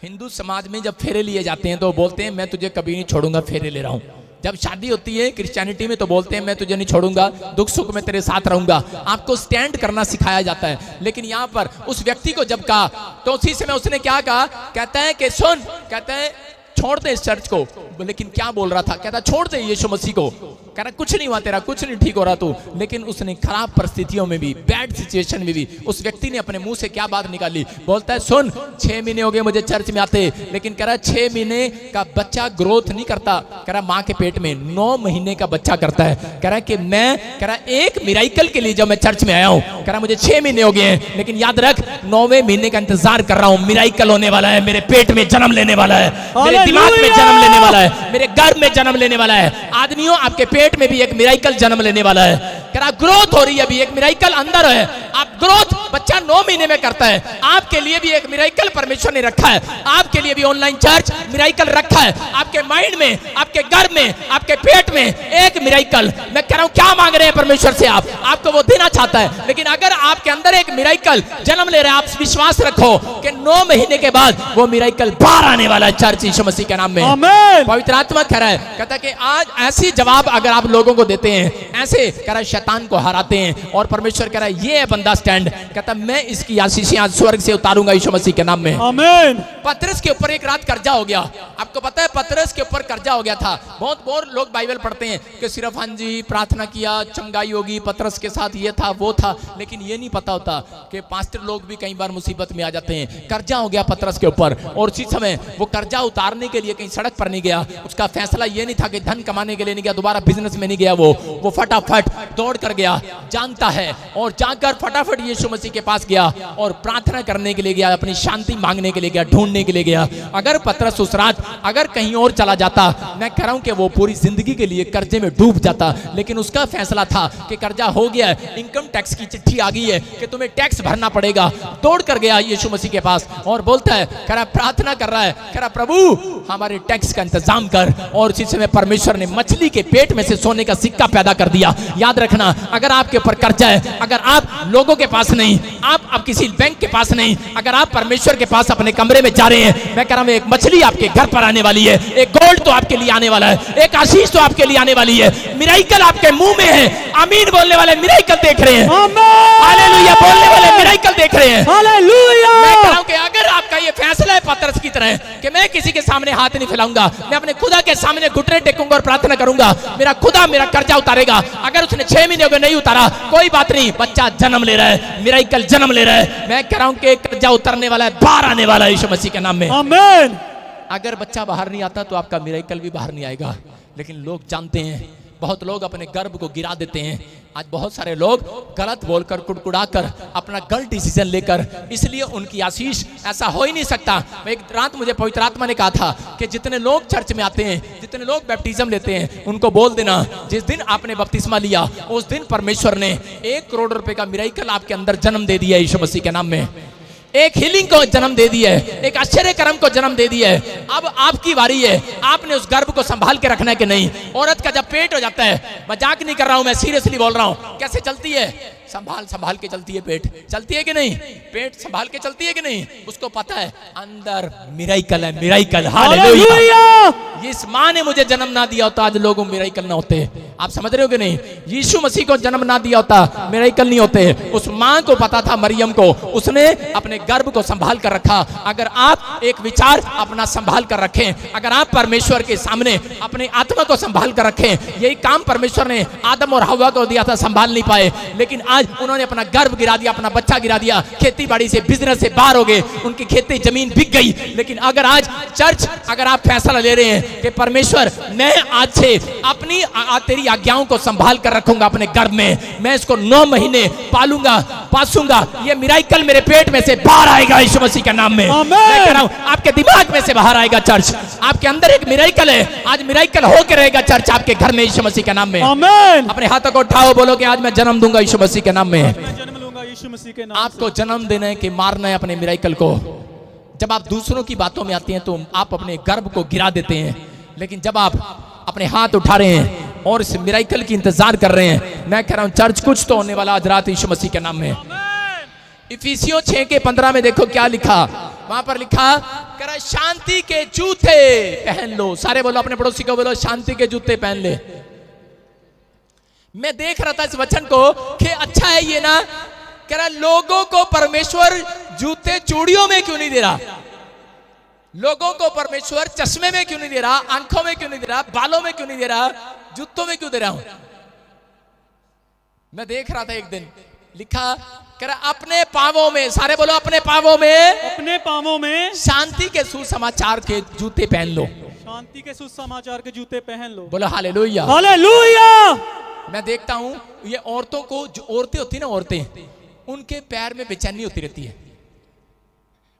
हिंदू समाज में जब फेरे लिए जाते हैं तो बोलते हैं मैं तुझे कभी नहीं छोड़ूंगा, फेरे ले रहा हूं। जब शादी होती है क्रिश्चियनिटी में तो बोलते हैं मैं तुझे नहीं छोड़ूंगा, दुख सुख में तेरे साथ रहूंगा, आपको स्टैंड करना सिखाया जाता है। लेकिन यहाँ पर उस व्यक्ति को जब कहा तो उसी समय उसने क्या कहा, कहता है कि सुन, कहता है छोड़ दे इस चर्च को। लेकिन क्या बोल रहा था, कहता छोड़ दे यीशु मसीह को, कह रहा कुछ नहीं हुआ तेरा, कुछ नहीं ठीक हो रहा तू। लेकिन उसने खराब परिस्थितियों में भी, बैड सिचुएशन में भी उस व्यक्ति ने अपने मुंह से क्या बात निकाली, बोलता है सुन 6 महीने हो गए मुझे चर्च में आते, लेकिन कह रहा 6 महीने का बच्चा ग्रोथ नहीं करता, कह रहा माँ के पेट में 9 महीने का बच्चा करता है। कह रहा कि मैं, कह रहा एक मिराइकल के लिए जब मैं चर्च में आया हूँ, कह रहा मुझे 6 महीने हो गए हैं, लेकिन याद रख 9वें महीने का इंतजार कर रहा हूँ, मिराइकल होने वाला है, मेरे पेट में जन्म लेने वाला है, मेरे दिमाग में जन्म लेने वाला है, मेरे गर्भ में जन्म लेने वाला है। आदमियों आपके पेट में भी एक मिराइकल जन्म लेने वाला है। कह रहा ग्रोथ हो रही है, अभी एक मिराइकल अंदर है। आप ग्रोथ बच्चा 9 महीने में करता है, आपके लिए भी एक मिराइकल परमेश्वर ने रखा है, आपके लिए भी ऑनलाइन चर्च मिराइकल रखा है, आपके माइंड में, आपके गर्भ में, आपके पेट में एक मिराइकल। मैं कह रहा हूं क्या मांग रहे हैं परमेश्वर से आप, आपको वो देना चाहता है। लेकिन अगर आपके अंदर एक मिराइकल जन्म ले रहा है, आप विश्वास रखो कि 9 महीने के बाद वो मिराइकल बाहर आने वाला है चर्च यीशु मसीह के नाम में। आमीन। पवित्र आत्मा कह रहा है, कहता कि आज ऐसी जवाब अगर आप लोगों को देते हैं, ऐसे कह रहा है शैतान को हराते हैं, और परमेश्वर कह रहा है ये है बंदा स्टैंड, कहता मैं इसकी आशीषें आज स्वर्ग से उतारूंगा यीशु मसीह के नाम में। आमीन। पतरस के ऊपर एक रात कर्जा हो गया, आपको पता है पतरस के ऊपर कर्जा हो गया था। बहुत लोग बाइबल पढ़ते हैं कि सिर्फ हाँ जी प्रार्थना किया चंगाई होगी, पतरस के साथ ये था वो था, लेकिन ये नहीं पता होता कि पास्टर लोग भी कई बार मुसीबत में आ जाते हैं। कर्जा हो गया पतरस के ऊपर, और उसी समय वो कर्जा उतारने के लिए कहीं सड़क पर नहीं गया, उसका फैसला ये नहीं था कि धन कमाने के लिए नहीं गया, दोबारा बिजनेस में नहीं गया, वो फटाफट दौड़ कर गया, जानता है, और जाकर फटाफट यीशु मसीह के पास गया और प्रार्थना करने के लिए गया, अपनी शांति मांगने के लिए गया, ढूंढने के लिए गया। अगर पतरस उस रात अगर कहीं और चला जाता, मैं कह रहा हूं कि वो पूरी जिंदगी के लिए कर्जे में डूब जाता, लेकिन उसका फैसला था कि कर्जा हो गया है, इनकम टैक्स की चिट्ठी आ गई है कि तुम्हें टैक्स भरना पड़ेगा। दौड़ कर गया यीशु मसीह के पास और बोलता है, कह रहा प्रार्थना कर रहा है, कह रहा प्रभु हमारे टैक्स का इंतजाम कर। और उसी समय परमेश्वर ने मछली के पेट में से सोने का सिक्का पैदा कर दिया। याद रखना, अगर आपके ऊपर कर्जा है, अगर आप लोगों के पास नहीं, आप किसी बैंक के पास नहीं, अगर आप परमेश्वर के पास अपने कमरे में जा रहे हैं, मैं कह रहा हूं एक मछली आपके घर पर आने वाली है, एक गोल्ड तो आपके लिए आने वाला है, एक आशीष तो आपके लिए आने वाली है, मिराइकल आपके मुंह में है। आमीन बोलने वाले मिराइकल देख रहे हैं, हालेलुया बोलने वाले मिराइकल देख रहे हैं, हालेलुया। मैं कह रहा हूं कि अगर आपका ये फैसला है पतरस की तरह कि मैं किसी के सामने हाथ नहीं फैलाऊंगा, मैं अपने खुदा के सामने घुटने टेकूंगा और प्रार्थना करूंगा, मेरा खुदा मेरा कर्जा उतारेगा। अगर उसने 6 महीने हो नहीं उतारा, कोई बात नहीं, बच्चा जन्म ले रहा है, मिराइकल जन्म ले रहा है। मैं कह रहा हूं कि कर्जा उतरने वाला है, बाहर आने वाला है यीशु मसीह के नाम में। आमीन। अगर बच्चा बाहर नहीं आता तो आपका मिराइकल भी बाहर नहीं आएगा। लेकिन लोग जानते हैं, बहुत लोग अपने गर्भ को गिरा देते हैं। आज बहुत सारे लोग गलत बोलकर, कुड़कुड़ाकर, अपना गलत डिसीजन लेकर, इसलिए उनकी आशीष ऐसा हो ही नहीं सकता। एक रात मुझे पवित्र आत्मा ने कहा था कि जितने लोग चर्च में आते हैं, जितने लोग बैप्टिज्म लेते हैं, उनको बोल देना जिस दिन आपने बपतिस्मा लिया उस दिन परमेश्वर ने 1 करोड़ रुपए का मिराइकल आपके अंदर जन्म दे दिया यीशु मसीह के नाम में। एक हीलिंग को जन्म दे दिया है, एक आश्चर्य कर्म को जन्म दे दिया है। अब आपकी बारी है, आपने उस गर्भ को संभाल के रखना है कि नहीं। औरत का जब पेट हो जाता है, मजाक नहीं कर रहा हूं, मैं सीरियसली बोल रहा हूं, कैसे चलती है, संभाल के चलती है, पेट चलती है कि नहीं, पेट संभाल के चलती है कि नहीं, उसको पता है अंदर मिराइकल है, मिराइकल। हालेलुया। इस माँ ने मुझे जन्म ना दिया होता आज लोगों मिराइकल ना होते। आप समझ रहे हो कि नहीं, यीशु मसीह को जन्म ना दिया होता मिराइकल नहीं होते। उस माँ को पता था, मरियम को, उसने अपने गर्भ को संभाल कर रखा। अगर आप एक विचार अपना संभाल कर रखें, अगर आप परमेश्वर के सामने अपने आत्मा को संभाल कर रखें, यही काम परमेश्वर ने आदम और हव्वा को दिया था, संभाल नहीं पाए, लेकिन आज उन्होंने अपना गर्भ गिरा दिया, अपना बच्चा गिरा दिया, खेती बाड़ी से, बिजनेस से बाहर हो गए, उनकी खेती जमीन बिक गई। लेकिन अगर आज चर्च, अगर आप फैसला ले रहे हैं कि परमेश्वर मैं आज से अपनी तेरी आज्ञाओं को संभाल कर रखूंगा अपने गर्भ में, मैं इसको 9 महीने पालूंगा, पासूंगा, ये मिराइकल मेरे पेट में से बाहर आएगा यीशु मसीह के नाम में। मैं कह रहा हूं आपके दिमाग में से बाहर आएगा चर्च, आपके अंदर एक मिराइकल है, आज मिराइकल होकर रहेगा चर्च आपके घर में यीशु मसीह के नाम में। आमीन। अपने हाथों को उठाओ, बोलो कि आज मैं जन्म दूंगा यीशु मसीह के नाम में। मैं जन्म लूंगा यीशु मसीह के नाम से। आपको जन्म देना है कि मारना है अपने मिराइकल को। जब आप दूसरों की बातों में आते हैं तो आप अपने गर्भ को गिरा देते हैं, लेकिन जब आप अपने हाथ उठा रहे हैं और इस मिराइकल की इंतजार कर रहे हैं, मैं कह रहा हूं चर्च कुछ तो होने वाला आज रात यीशु मसीह के नाम में। इफिसियों 6:15 में देखो क्या लिखा, वहां पर लिखा कह रहा है शांति के जूते पहन लो। सारे बोलो, अपने पड़ोसी को बोलो शांति के जूते पहन ले। मैं देख रहा था इस वचन को कि अच्छा है ये ना, कह रहा लोगों को परमेश्वर जूते चूड़ियों में क्यों नहीं दे रहा, लोगों को परमेश्वर चश्मे में क्यों नहीं दे रहा, आंखों में क्यों नहीं दे रहा, बालों में क्यों नहीं दे रहा, जूतों में क्यों दे रहा हूं। मैं देख रहा था एक दिन लिखा, कह रहा अपने पांवों में, सारे बोलो अपने पांवों में, अपने पांवों में शांति के सुसमाचार के जूते पहन लो। शांति के सुसमाचार के जूते पहन लो। बोलो हालेलुया। हालेलुया। मैं देखता हूं ये औरतों को, जो औरतें होती है ना, औरतें उनके पैर में बेचैनी होती रहती है,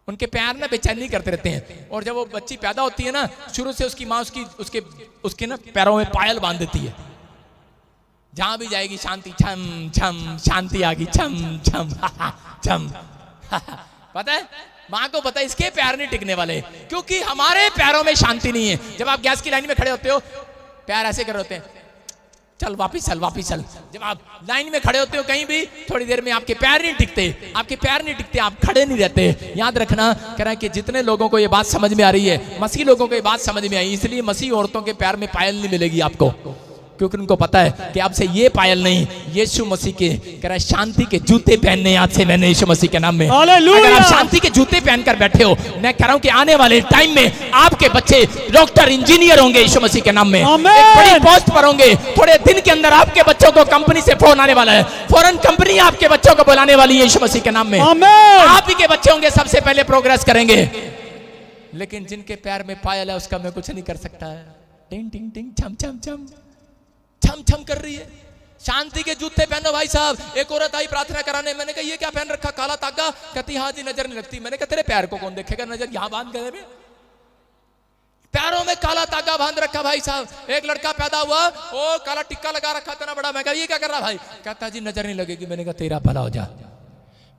उनके पैर ना बेचैनी करते रहते हैं। और जब वो बच्ची पैदा होती है ना, शुरू से उसकी माँ उसके ना पैरों में पायल बांध देती है, जहां भी जाएगी शांति, छम छम, शांति आ गई, छम छम छम। पता है माँ को पता है इसके पैर नहीं टिकने वाले, क्योंकि हमारे पैरों में शांति नहीं है। जब आप गैस की लाइन में खड़े होते हो, पैर ऐसे कर रहे होते हैं, चल वापिस चल वापिस चल। जब आप लाइन में खड़े होते हो कहीं भी, थोड़ी देर में आपके पैर नहीं टिकते, आपके पैर नहीं टिकते, आप खड़े नहीं रहते। याद रखना, कह रहा है कि जितने लोगों को ये बात समझ में आ रही है, मसीह लोगों को ये बात समझ में आई, इसलिए मसीह औरतों के पैर में पायल नहीं मिलेगी आपको, क्योंकि उनको पता है कि अब से ये पायल नहीं, यीशु मसीह के, कह रहा है शांति के जूते पहनने आज से मैंने यीशु मसीह के नाम में। अगर आप शांति के जूते पहनकर बैठे हो, मैं कह रहा हूं कि आने वाले टाइम में आपके बच्चे डॉक्टर, इंजीनियर होंगे यीशु मसीह के नाम में, एक बड़ी पोस्ट पर होंगे। थोड़े दिन के अंदर आपके बच्चों को कंपनी से फोन आने वाला है, फॉरेन कंपनी आपके बच्चों को बुलाने वाली है यीशु मसीह के नाम में। आप ही के बच्चे होंगे सबसे पहले प्रोग्रेस करेंगे। लेकिन जिनके पैर में पायल है उसका मैं कुछ नहीं कर सकता है। टिंग टिंग टिंग, छम छम छम, छम छम कर रही है। शांति के जूते पहनो भाई साहब। एक औरत आई प्रार्थना कराने, मैंने कहा ये क्या पहन रखा, काला तागा? कहती हाँ जी नजर नहीं लगती। मैंने कहा तेरे पैर को कौन देखेगा, नजर यहाँ बांध गए में, पैरों में काला तागा बांध रखा भाई साहब। एक लड़का पैदा हुआ, ओ काला टिक्का लगा रखा इतना बड़ा। मैं कहा ये क्या कर रहा भाई? कहता जी नजर नहीं लगेगी। मैंने कहा तेरा भला हो जा।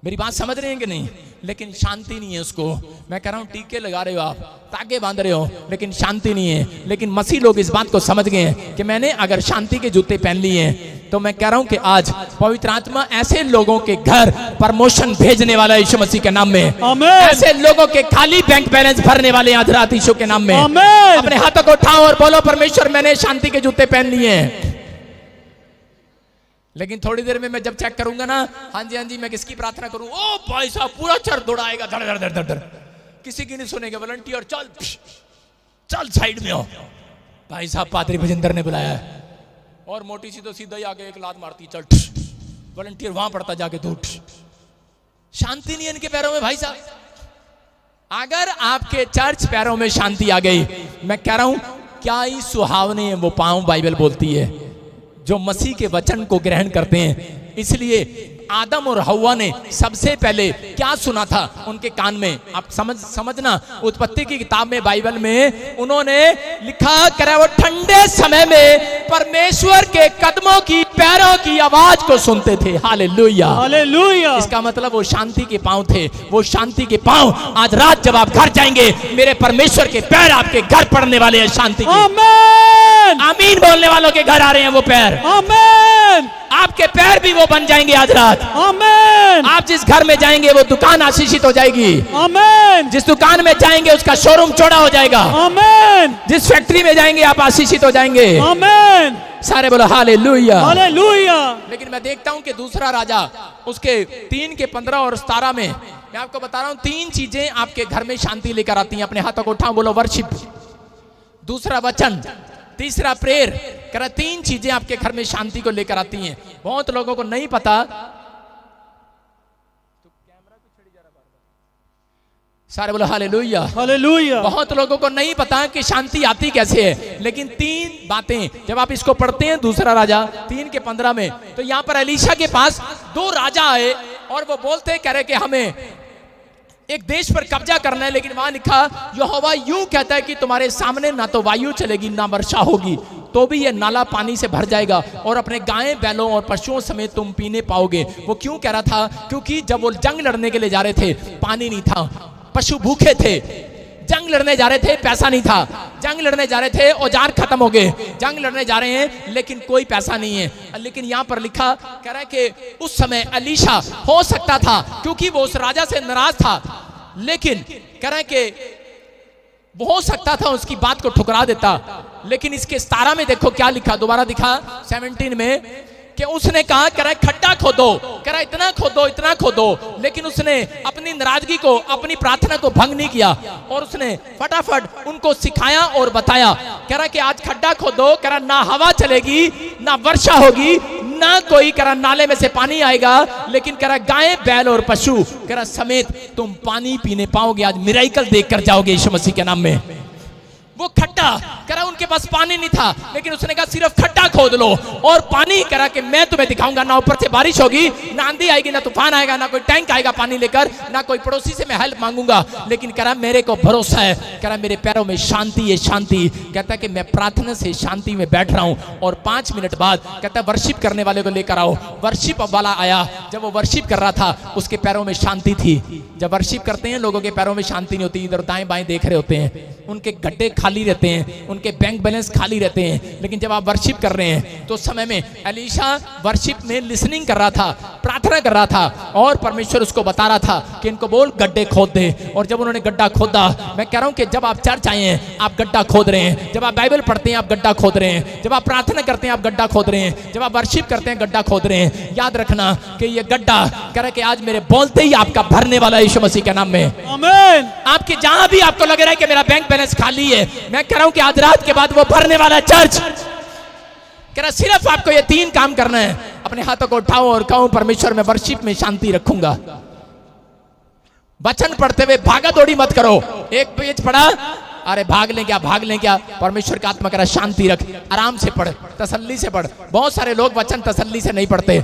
मेरी बात समझ रहे हैं कि नहीं? लेकिन शांति नहीं है उसको। मैं कह रहा हूं टीके लगा रहे हो आप, तागे बांध रहे हो, लेकिन शांति नहीं है। लेकिन मसीह लोग इस बात को समझ गए हैं कि मैंने अगर शांति के जूते पहन लिए हैं, तो मैं कह रहा हूं कि आज पवित्र आत्मा ऐसे लोगों के घर प्रमोशन भेजने वाला है यीशु मसीह के नाम में। ऐसे लोगों के खाली बैंक बैलेंस भरने वाले आज रात यीशु के नाम में। अपने हाथों को उठाओ और बोलो परमेश्वर मैंने शांति के जूते पहन लिए हैं। लेकिन थोड़ी देर में मैं जब चेक करूंगा ना, हाँ जी मैं किसकी प्रार्थना करूं, ओ भाई साहब पूरा चर दौड़ाएगा, धड़ धड़ धड़ धड़, किसी की नहीं सुनेगा। वॉलंटियर चल चल साइड में हो, भाई साहब पादरी भजिंदर ने बुलाया है। और मोटी सी तो सीधा ही आगे एक लात मारती, चल वॉलंटियर वहां पड़ता जाके तो। शांति नहीं है इनके पैरों में भाई साहब। अगर आपके चर्च पैरों में शांति आ गई, मैं कह रहा हूं क्या ही सुहावने हैं वो पांव, बाइबल बोलती है, जो मसीह के वचन को ग्रहण करते हैं। इसलिए आदम और हव्वा ने सबसे पहले क्या सुना था उनके कान में, आप समझना। उत्पत्ति की किताब में, बाइबल में उन्होंने लिखा करे वो ठंडे समय में परमेश्वर के कदमों की, पैरों की आवाज को सुनते थे। Hallelujah hallelujah. इसका मतलब वो शांति के पांव थे। वो शांति के पांव आज रात जब आप घर जाएंगे, मेरे परमेश्वर के पैर आपके घर पड़ने वाले हैं शांति के। आमीन आमीन बोलने वालों के घर आ रहे हैं वो पैर। आमीन। आपके पैर भी वो बन जाएंगे आज रात। आमीन। आप जिस घर में जाएंगे वो दुकान आशीषित हो जाएगी। आमीन। जिस दुकान में जाएंगे उसका शोरूम चौड़ा हो जाएगा। आमीन। जिस फैक्ट्री में जाएंगे आप आशीषित हो जाएंगे। आमीन। सारे बोलो हालेलुया हालेलुया। लेकिन मैं देखता हूं कि दूसरा राजा, उसके 3 के 15 और 17 में, मैं आपको बता रहा हूं 3 चीजें आपके घर में शांति लेकर आती हैं। अपने हाथों को उठाओ, बोलो वर्शिप। दूसरा वचन, तीसरा प्रेयर। करा 3 चीजें आपके घर में शांति को लेकर आती हैं। बहुत लोगों को नहीं पता। सारे बोलो हालेलुया हालेलुया। बहुत लोगों को नहीं पता कि शांति आती कैसे है। लेकिन 3 बातें जब आप इसको पढ़ते हैं, दूसरा राजा 3 के 15 में, तो यहां पर एलीशा के पास 2 राजा आए और वो बोलते कह रहे कि हमें एक देश पर कब्जा करना है। लेकिन वहां लिखा यहोवा यूं कहता है कि तुम्हारे सामने ना तो वायु चलेगी ना वर्षा होगी, तो भी ये नाला पानी से भर जाएगा और अपने गायें बैलों और पशुओं समेत तुम पीने पाओगे। वो क्यों कह रहा था? क्योंकि जब वो जंग लड़ने के लिए जा रहे थे, पानी नहीं था, पशु भूखे थे। जंग लड़ने जा रहे थे, पैसा नहीं था। जंग लड़ने जा रहे थे, औजार खत्म हो गए। जंग लड़ने जा रहे हैं लेकिन कोई पैसा नहीं है। लेकिन यहां पर लिखा कह रहा है कि उस समय एलीशा हो सकता था, क्योंकि वो उस राजा से नाराज था, लेकिन कह रहा है कि वो हो सकता था उसकी बात को ठुकरा देता, लेकिन इसके 17 में देखो क्या लिखा, दोबारा दिखा 17 में कि उसने कहा कह रहा खड्डा खोदो, कह रहा इतना खोदो इतना खोदो, लेकिन उसने अपनी नाराजगी को, अपनी प्रार्थना को भंग नहीं किया और उसने फटाफट उनको सिखाया और बताया। कह रहा कि आज खड्डा खोदो, कह रहा ना हवा चलेगी ना वर्षा होगी ना कोई कह रहा नाले में से पानी आएगा, लेकिन कह रहा गाय बैल और पशु कह रहा समेत तुम पानी पीने पाओगे। आज मिराइकल देख कर जाओगे यीशु मसीह के नाम में। वो खड्डा करा, उनके पास पानी नहीं था, लेकिन उसने कहा सिर्फ खड्डा खोद लो और पानी करा कि मैं तुम्हें दिखाऊंगा। ना ऊपर से बारिश होगी, ना आंधी आएगी, ना तूफान आएगा, ना कोई टैंक आएगा पानी लेकर, ना कोई पड़ोसी से मैं हेल्प मांगूंगा, लेकिन करा मेरे को भरोसा है, करा मेरे पैरों में शांति है, शांति। कहता है कि मैं प्रार्थना से शांति में बैठ रहा हूं और 5 मिनट बाद कहता है वर्शिप करने वाले को लेकर आओ। वर्शिप वाला आया, जब वो वर्शिप कर रहा था उसके पैरों में शांति थी। जब वर्शिप करते हैं लोगों के पैरों में शांति नहीं होती, इधर दाएं बाएं देख रहे होते हैं, उनके गड्ढे खाली रहते हैं, उनके बैंक बैलेंस खाली रहते हैं। लेकिन जब आप वर्शिप कर रहे हैं तो उस समय में एलीशा वर्शिप में लिसनिंग कर रहा था, प्रार्थना कर रहा था और परमेश्वर उसको बता रहा था कि इनको बोल गड्ढे खोद दे। और जब उन्होंने गड्ढा खोदा, मैं कह रहा हूं कि जब आप चर्च आए हैं आप गड्ढा खोद रहे हैं, जब आप बाइबल पढ़ते हैं आप गड्ढा खोद रहे हैं, जब आप प्रार्थना करते हैं आप गड्ढा खोद रहे हैं, जब आप वर्शिप करते हैं गड्ढा खोद रहे हैं। याद रखना कि ये गड्ढा कह रहा है कि आज मेरे बोलते ही आपका भरने वाला यीशु मसीह के नाम में। आमीन। आपके जहां भी आपको लग रहा है कि मेरा बैंक बैलेंस खाली है, मैं कह रहा हूं कि आज रात के बाद वो भरने वाला चर्च। कह रहा सिर्फ आपको ये 3 काम करना है, अपने हाथों को उठाओ और कहो परमेश्वर मैं वर्शिप में शांति रखूंगा। वचन पढ़ते हुए भागा दौड़ी मत करो। एक पेज पढ़ा, अरे भाग लें क्या भाग लें क्या, परमेश्वर का आत्मा कह रहा शांति रख, आराम से पढ़, तसल्ली से पढ़। बहुत सारे लोग वचन तसल्ली से नहीं पढ़ते,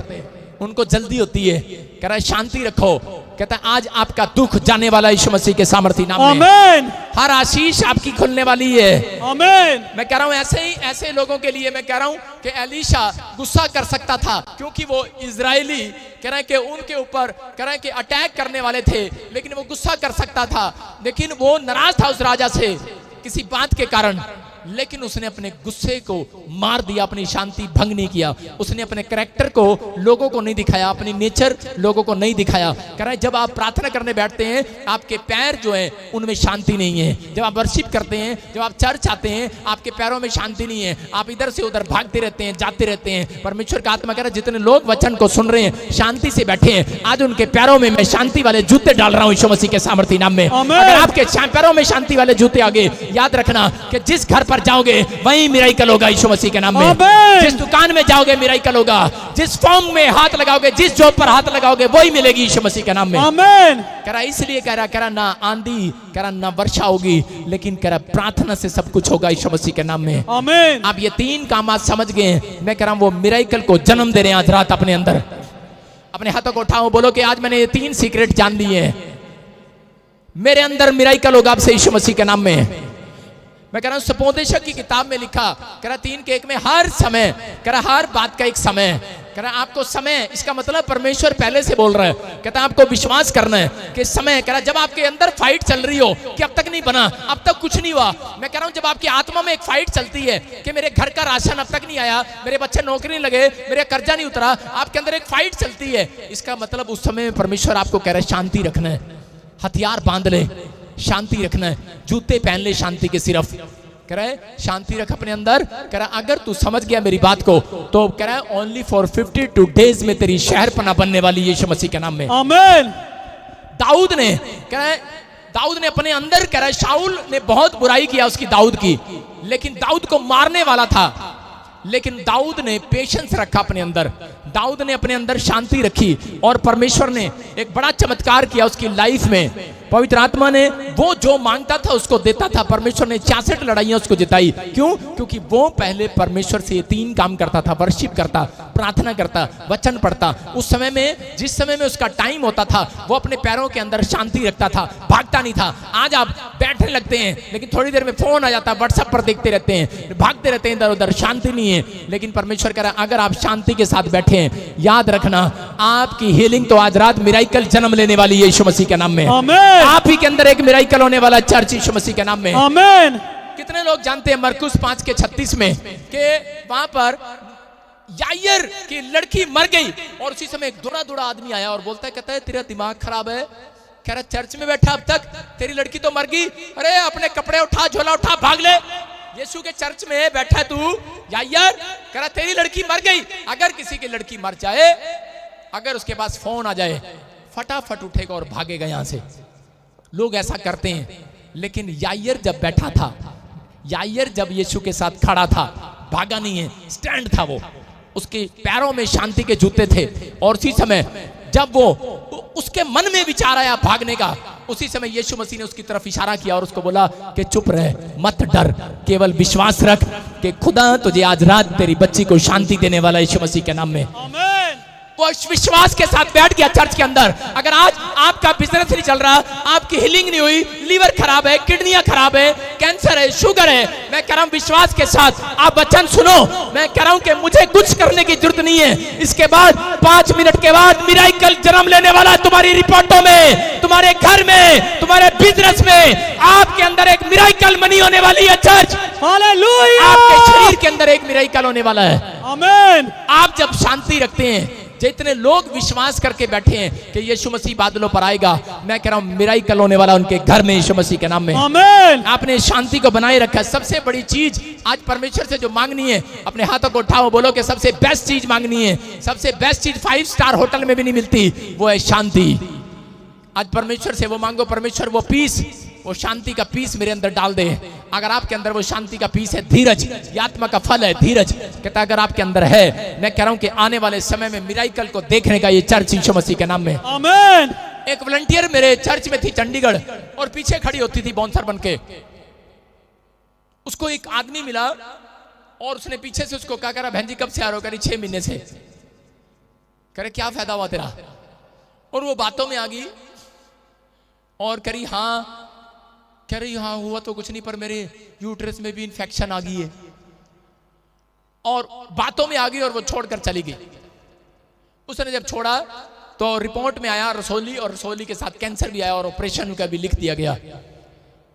उनको जल्दी होती है। कह रहा है शांति रखो। कहता है आज आपका दुख जाने वाला यीशु मसीह के सामर्थी नाम में। आमीन। हर आशीष आपकी खुलने वाली है। आमीन। मैं कह रहा हूं ऐसे लोगों के लिए मैं कह रहा हूं कि एलीशा गुस्सा कर सकता था, क्योंकि वो इजरायली कह रहे हैं कि उनके ऊपर कह रहे हैं कि अटैक करने वाले थे, लेकिन वो गुस्सा कर सकता था, लेकिन वो नाराज था उस राजा से किसी बात के कारण, लेकिन उसने अपने गुस्से को मार दिया, अपनी शांति भंग नहीं किया। उसने अपने कैरेक्टर को लोगों को नहीं दिखाया, अपनी नेचर लोगों को नहीं दिखाया। कह रहा है जब आप प्रार्थना करने बैठते हैं आपके पैर जो है उनमें शांति नहीं है। जब आप वर्शिप करते हैं, जब आप चर्च आते हैं आपके पैरों में शांति नहीं है, आप इधर से उधर भागते रहते हैं, जाते रहते हैं। परमेश्वर का आत्मा कह रहा है जितने लोग वचन को सुन रहे हैं शांति से बैठे हैं, आज उनके पैरों में मैं शांति वाले जूते डाल रहा हूं यीशु मसीह के सामर्थी नाम में। अगर आपके पैरों में शांति वाले जूते आ गए, याद रखना कि जिस घर पर जाओगे वहीं मिराइकल होगा यीशु मसीह के नाम में। जिस दुकान में जाओगे मिराइकल होगा, जिस फॉर्म में हाथ लगाओगे, जिस जॉब पर हाथ लगाओगे वही मिलेगी यीशु मसीह के नाम में। आमीन। कह रहा इसलिए कह रहा ना आंधी, कह रहा ना वर्षा होगी, लेकिन कह रहा प्रार्थना से सब कुछ होगा यीशु मसीह के नाम में। आमीन। आप ये 3 काम आज समझ गए। मैं कह रहा हूं वो मिराइकल को जन्म दे रहे हैं आज रात अपने अंदर। अपने हाथों को उठाओ, बोलो कि आज मैंने ये 3 सीक्रेट जान लिए हैं, मेरे अंदर मिराइकल होगा आपसे यीशु मसीह के नाम में। मैं कह रहा हूं सपोदेशक की किताब में लिखा, कह रहा 3 के 1 में हर समय, कह रहा हर बात का एक समय, कह रहा आपको समय, इसका मतलब परमेश्वर पहले से बोल रहा है। कहता है आपको विश्वास करना है कि समय, कह रहा जब आपके अंदर फाइट चल रही हो कि अब तक नहीं बना, अब तक कुछ नहीं हुआ। मैं कह रहा हूं जब आपकी आत्मा में एक फाइट चलती है कि मेरे घर का राशन अब तक नहीं आया, मेरे बच्चे नौकरी नहीं लगे, मेरे कर्जा नहीं उतरा, आपके अंदर एक फाइट चलती है, इसका मतलब उस समय में परमेश्वर आपको कह रहा है शांति रखना है, हथियार बांध ले, शांति रखना है, जूते पहन ले शांति के सिर्फ। कह रहा है शांति रख अपने अंदर। कह रहा अगर तू समझ गया मेरी बात को तो कह रहा है ओनली फॉर 52 डेज में तेरी शहरपना बनने वाली यीशु मसीह के नाम में। आमीन। दाऊद ने, कह रहा है दाऊद ने अपने अंदर, कह रहा है शाऊल ने बहुत बुराई किया उसकी दाऊद की, लेकिन दाऊद को मारने वाला था, लेकिन दाऊद ने पेशेंस रखा अपने अंदर, दाऊद ने अपने अंदर शांति रखी और परमेश्वर ने एक बड़ा चमत्कार किया उसकी लाइफ में। पवित्र आत्मा ने वो जो मांगता था उसको देता था। परमेश्वर ने 66 लड़ाइयां उसको जिताई। क्यों? क्योंकि वो पहले परमेश्वर से ये 3 काम करता था, वर्शिप करता, प्रार्थना करता, वचन पढ़ता। उस समय में, जिस समय में उसका टाइम होता था, वो अपने पैरों के अंदर शांति रखता था, भागता नहीं था। आज आप बैठने लगते हैं लेकिन थोड़ी देर में फोन आ जाता है, व्हाट्सएप पर देखते रहते हैं, भागते रहते हैं इधर उधर, शांति नहीं है। लेकिन परमेश्वर कह रहा है अगर आप शांति के साथ बैठे हैं, याद रखना आपकी हीलिंग तो आज रात मिराइकल जन्म लेने वाली है यीशु मसीह के नाम में। आमीन। आप ही के अंदर एक मिराइकल होने वाला चर्च यीशु मसीह के नाम में। आमीन। कितने लोग जानते हैं मरकुस 5:36 में कि वहां पर यायर की लड़की मर गई और उसी समय एक दूरा आदमी आया और बोलता है, कहता है तेरा दिमाग खराब है, कह रहा चर्च में बैठा अब तक, तेरी लड़की तो मर गई, अरे अपने कपड़े उठा, झोला उठा, भाग ले। यीशु के चर्च में बैठा है तू यार, कह रहा तेरी लड़की मर गई। अगर किसी की लड़की मर जाए, अगर उसके पास फोन आ जाए, फटाफट उठेगा और भागेगा यहां से। लोग ऐसा करते हैं, लेकिन यायर जब बैठा था, यायर जब यीशु के साथ खड़ा था, भागा नहीं है, स्टैंड था वो। उसके पैरों में शांति के जूते थे, और उसी समय जब वो उसके मन में विचार आया भागने का, उसी समय यीशु मसीह ने उसकी तरफ इशारा किया और उसको बोला कि चुप रह, मत डर, केवल विश्वास रख कि खुदा तुझे आज रात तेरी बच्ची को शांति देने वाला यीशु मसीह के नाम में। आमीन। वो विश्वास के साथ बैठ गया चर्च के अंदर। अगर आज आपका बिजनेस नहीं चल रहा, आपकी हीलिंग नहीं हुई, लीवर खराब है, किडनियां खराब है, कैंसर है, शुगर है, मैं कह रहा हूं विश्वास के साथ आप वचन सुनो। मैं कह रहा हूं कि मुझे कुछ करने की जरूरत नहीं है। इसके बाद 5 मिनट के बाद मिराकल जन्म लेने वाला तुम्हारी रिपोर्टों में, तुम्हारे घर में, तुम्हारे बिजनेस में, आपके अंदर एक मिराकल मनी होने वाली है। Church, hallelujah. आपके शरीर के अंदर एक मिराकल होने वाला है। आमीन। आप जब शांति रखते हैं, जितने लोग विश्वास करके बैठे हैं कि यीशु मसीह बादलों पर आएगा, मैं कह रहा हूं मिराकल होने वाला उनके घर में यीशु मसीह के नाम में। आमीन। आपने शांति को बनाए रखा है। सबसे बड़ी चीज आज परमेश्वर से जो मांगनी है, अपने हाथों को उठाओ, बोलो कि सबसे बेस्ट चीज मांगनी है। सबसे बेस्ट चीज 5 स्टार होटल में भी नहीं मिलती, वो है शांति। आज परमेश्वर से वो मांगो, परमेश्वर वो पीस, वो शांति का पीस मेरे अंदर डाल दे। अगर आपके अंदर वो शांति का पीस है, धीरज, ये आत्मा का फल है धीरज, कहता अगर आपके अंदर है, मैं कह रहा हूं कि आने वाले समय में मिराकल को देखने का ये चर्च यीशु मसीह के नाम में। आमीन। एक वॉलंटियर मेरे चर्च में थी चंडीगढ़, और पीछे खड़ी होती थी बाउंसर बनके। उसको एक आदमी मिला और उसने पीछे से उसको कहा, कह रहा बहन जी कब से आ रहे हो? कह रही 6 महीने से। कह रहे क्या फायदा हुआ तेरा? और वो बातों में आ गई और करी हाँ, कह रही हाँ हुआ तो कुछ नहीं, पर मेरे यूट्रस में भी इन्फेक्शन आ गई है। और बातों में आ गई और वो छोड़कर चली गई। उसने जब छोड़ा तो रिपोर्ट में आया रसोली, और रसोली के साथ कैंसर भी आया और ऑपरेशन का भी लिख दिया गया।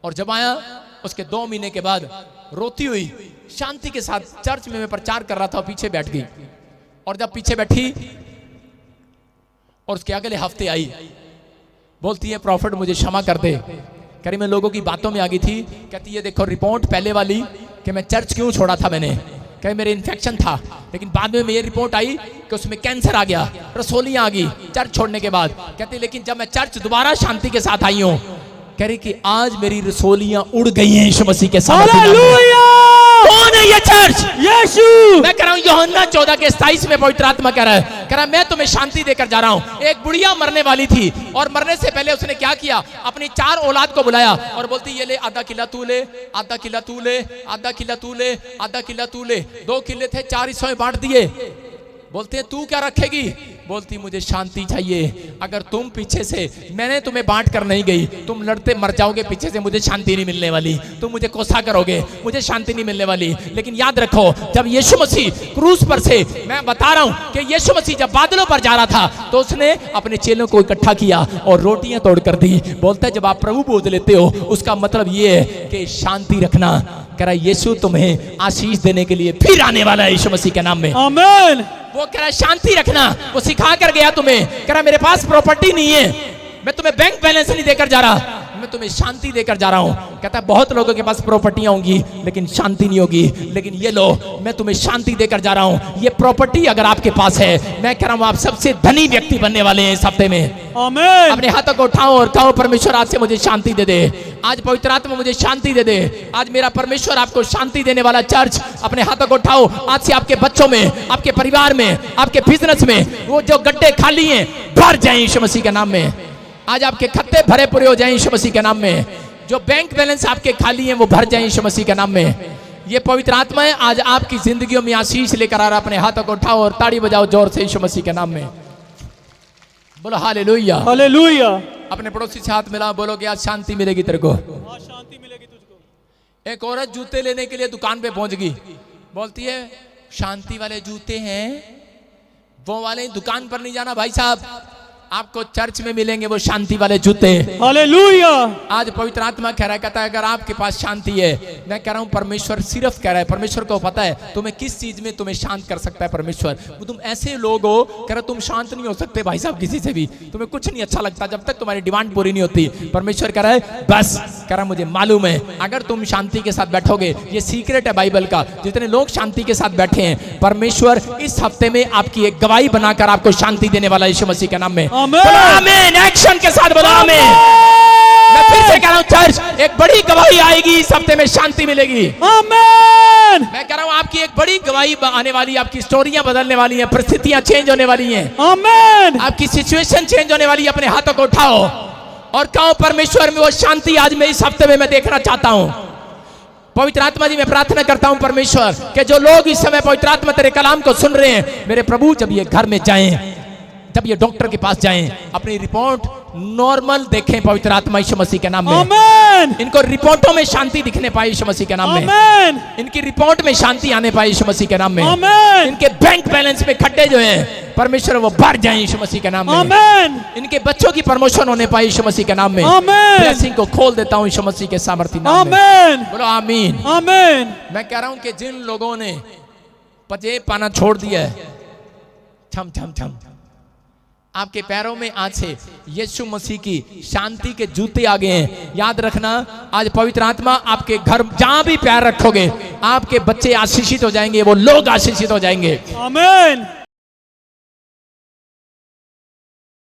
और जब आया उसके 2 महीने के बाद रोती हुई शांति के साथ चर्च में मैं प्रचार कर रहा था, पीछे बैठ गई। और जब पीछे बैठी और उसके अगले हफ्ते आई, बोलती है प्रॉफिट मुझे क्षमा कर दे। कह रही मैं लोगों की बातों में आ गई थी। कहती है देखो रिपोर्ट पहले वाली कि मैं चर्च क्यों छोड़ा था मैंने, कह मेरे इन्फेक्शन था, लेकिन बाद में ये रिपोर्ट आई कि उसमें कैंसर आ गया, रसोलियां आ गई चर्च छोड़ने के बाद। कहती लेकिन जब मैं चर्च दोबारा शांति के साथ आई हूं, कह रही कि आज मेरी रसोलियां उड़ गई हैं यीशु मसीह के साथ। हालेलुया। कौन है ये चर्च? यीशु। मैं कह रहा हूं यूहन्ना 14 के 27 में पवित्र आत्मा कह रहा है, कह रहा मैं तुम्हें शांति देकर जा रहा हूं। एक बुढ़िया मरने वाली थी, और मरने से पहले उसने क्या किया, अपनी 4 औलाद को बुलाया और बोलती ये ले आधा किला तू ले, आधा किला तू ले, आधा किला तू ले, आधा किला तू ले। 2 किले थे, 4 हिस्सों में बांट दिए। बोलते हैं तू क्या रखेगी? बोलती मुझे शांति चाहिए। अगर तुम पीछे से, मैंने तुम्हें बांट कर नहीं गई, तुम लड़ते मर जाओगे पीछे से, मुझे शांति नहीं मिलने वाली। तुम मुझे कोसा करोगे, मुझे शांति नहीं मिलने वाली। लेकिन याद रखो, जब यीशु मसीह क्रूस पर से, मैं बता रहा हूं कि यीशु मसीह जब बादलों पर जा रहा था, तो उसने अपने चेलों को इकट्ठा किया और रोटियां तोड़ कर दी। बोलता है जब आप प्रभु बोझ लेते हो, उसका मतलब ये है कि शांति रखना। कह रहा यीशु तुम्हें आशीष देने के लिए फिर आने वाला है यीशु मसीह के नाम में। आमीन। वो कह रहा शांति रखना, वो सिखा कर गया तुम्हें। कह रहा मेरे पास प्रॉपर्टी नहीं है, मैं तुम्हें बैंक बैलेंस नहीं देकर जा रहा, मैं तुम्हें शांति देकर जा रहा हूं। कहता है बहुत लोगों के पास प्रॉपर्टियां होंगी लेकिन शांति नहीं होगी, लेकिन ये लो मैं तुम्हें शांति देकर जा रहा हूं। ये प्रॉपर्टी अगर आपके पास है, मैं कह रहा हूं आप सबसे धनी व्यक्ति बनने वाले हैं इस हफ्ते में। आमीन। अपने हाथों को उठाओ और कहो परमेश्वर आज से मुझे शांति दे दे, आज पवित्र आत्मा मुझे शांति दे दे। आज मेरा परमेश्वर आपको शांति देने वाला चर्च, अपने हाथों को उठाओ। आज से आपके बच्चों में, आपके परिवार में, आपके बिजनेस में वो जो गड्ढे खाली हैं भर जाएं यीशु मसीह के नाम में। आज आपके खत्ते भरे पूरे हो जाएं यीशु मसीह के नाम में। जो बैंक बैलेंस आपके खाली हैं वो भर जाएं यीशु मसीह के नाम में। ये पवित्र आत्मा है आज आपकी जिंदगियों में आशीष लेकर आ रहा। अपने हाथों को उठाओ और ताड़ी बजाओ जोर से यीशु मसीह के नाम में। बोलो हालेलुया। हालेलुया। अपने पड़ोसी से हाथ मिला, बोलो कि आज शांति मिलेगी तेरे को। आज शांति मिलेगी तुझको। एक औरत जूते लेने के लिए दुकान पे पहुंच गई। बोलती है शांति वाले जूते हैं, वो वाले दुकान पर नहीं जाना भाई साहब, आपको चर्च में मिलेंगे वो शांति वाले जूते। हालेलुया। आज पवित्र आत्मा कह रहा है, कहता है अगर आपके पास शांति है, मैं कह रहा हूं परमेश्वर सिर्फ कह रहा है, परमेश्वर को पता है तुम्हें किस चीज में तुम्हें शांत कर सकता है परमेश्वर। वो तुम ऐसे लोग हो, कह रहा तुम शांत नहीं हो सकते भाई साहब किसी से भी, तुम्हें कुछ नहीं अच्छा लगता जब तक तुम्हारी डिमांड पूरी नहीं होती। परमेश्वर कह रहा है बस, कह रहा मुझे मालूम है अगर तुम शांति के साथ बैठोगे, ये सीक्रेट है बाइबल का, जितने लोग शांति के साथ बैठे हैं परमेश्वर इस हफ्ते में आपकी एक गवाही बनाकर आपको शांति देने वाला यीशु मसीह के नाम में। आमीन। एक्शन के साथ बोलो आमीन। मैं फिर से कह रहा हूं चर्च, एक बड़ी गवाही आएगी इस हफ्ते में, शांति मिलेगी। आमीन। मैं कह रहा हूं आपकी एक बड़ी गवाही आने वाली है, आपकी स्टोरियां बदलने वाली हैं, परिस्थितियां चेंज होने वाली हैं। आमीन। आपकी सिचुएशन चेंज होने वाली है। अपने हाथों को उठाओ और कहो परमेश्वर में वो शांति आज मैं इस हफ्ते में मैं देखना चाहता हूं। पवित्र आत्मा जी मैं प्रार्थना करता हूं परमेश्वर कि जो लोग इस समय पवित्र आत्मा तेरे कलाम को सुन रहे हैं, मेरे प्रभु जब ये घर में जाएं, जब ये डॉक्टर के पास जाएं, अपनी रिपोर्ट नॉर्मल देखें पवित्र आत्मा यीशु मसीह के नाम में। आमीन। इनको रिपोर्टों में शांति दिखने पाए यीशु मसीह के नाम में। आमीन। इनकी रिपोर्ट में शांति आने पाए यीशु मसीह के नाम में। आमीन। इनके बैंक बैलेंस में खड्डे जो हैं परमेश्वर वो भर जाएं यीशु मसीह के नाम में। आमीन। इनके बच्चों की प्रमोशन होने पाए यीशु मसीह के नाम में। आमीन। ब्लेसिंग को खोल देता हूं यीशु मसीह के सामर्थ्य नाम में। आमीन। बोलो आमीन। आमीन। मैं कह रहा हूं कि जिन लोगों ने पजे पाना छोड़ दिया है, छम छम छम, आपके पैरों में आज से यीशु मसीह की शांति के जूते आ गए हैं। याद रखना आज पवित्र आत्मा आपके घर जहां भी पैर रखोगे, आपके बच्चे आशीषित हो जाएंगे, वो लोग आशीषित हो जाएंगे। आमीन।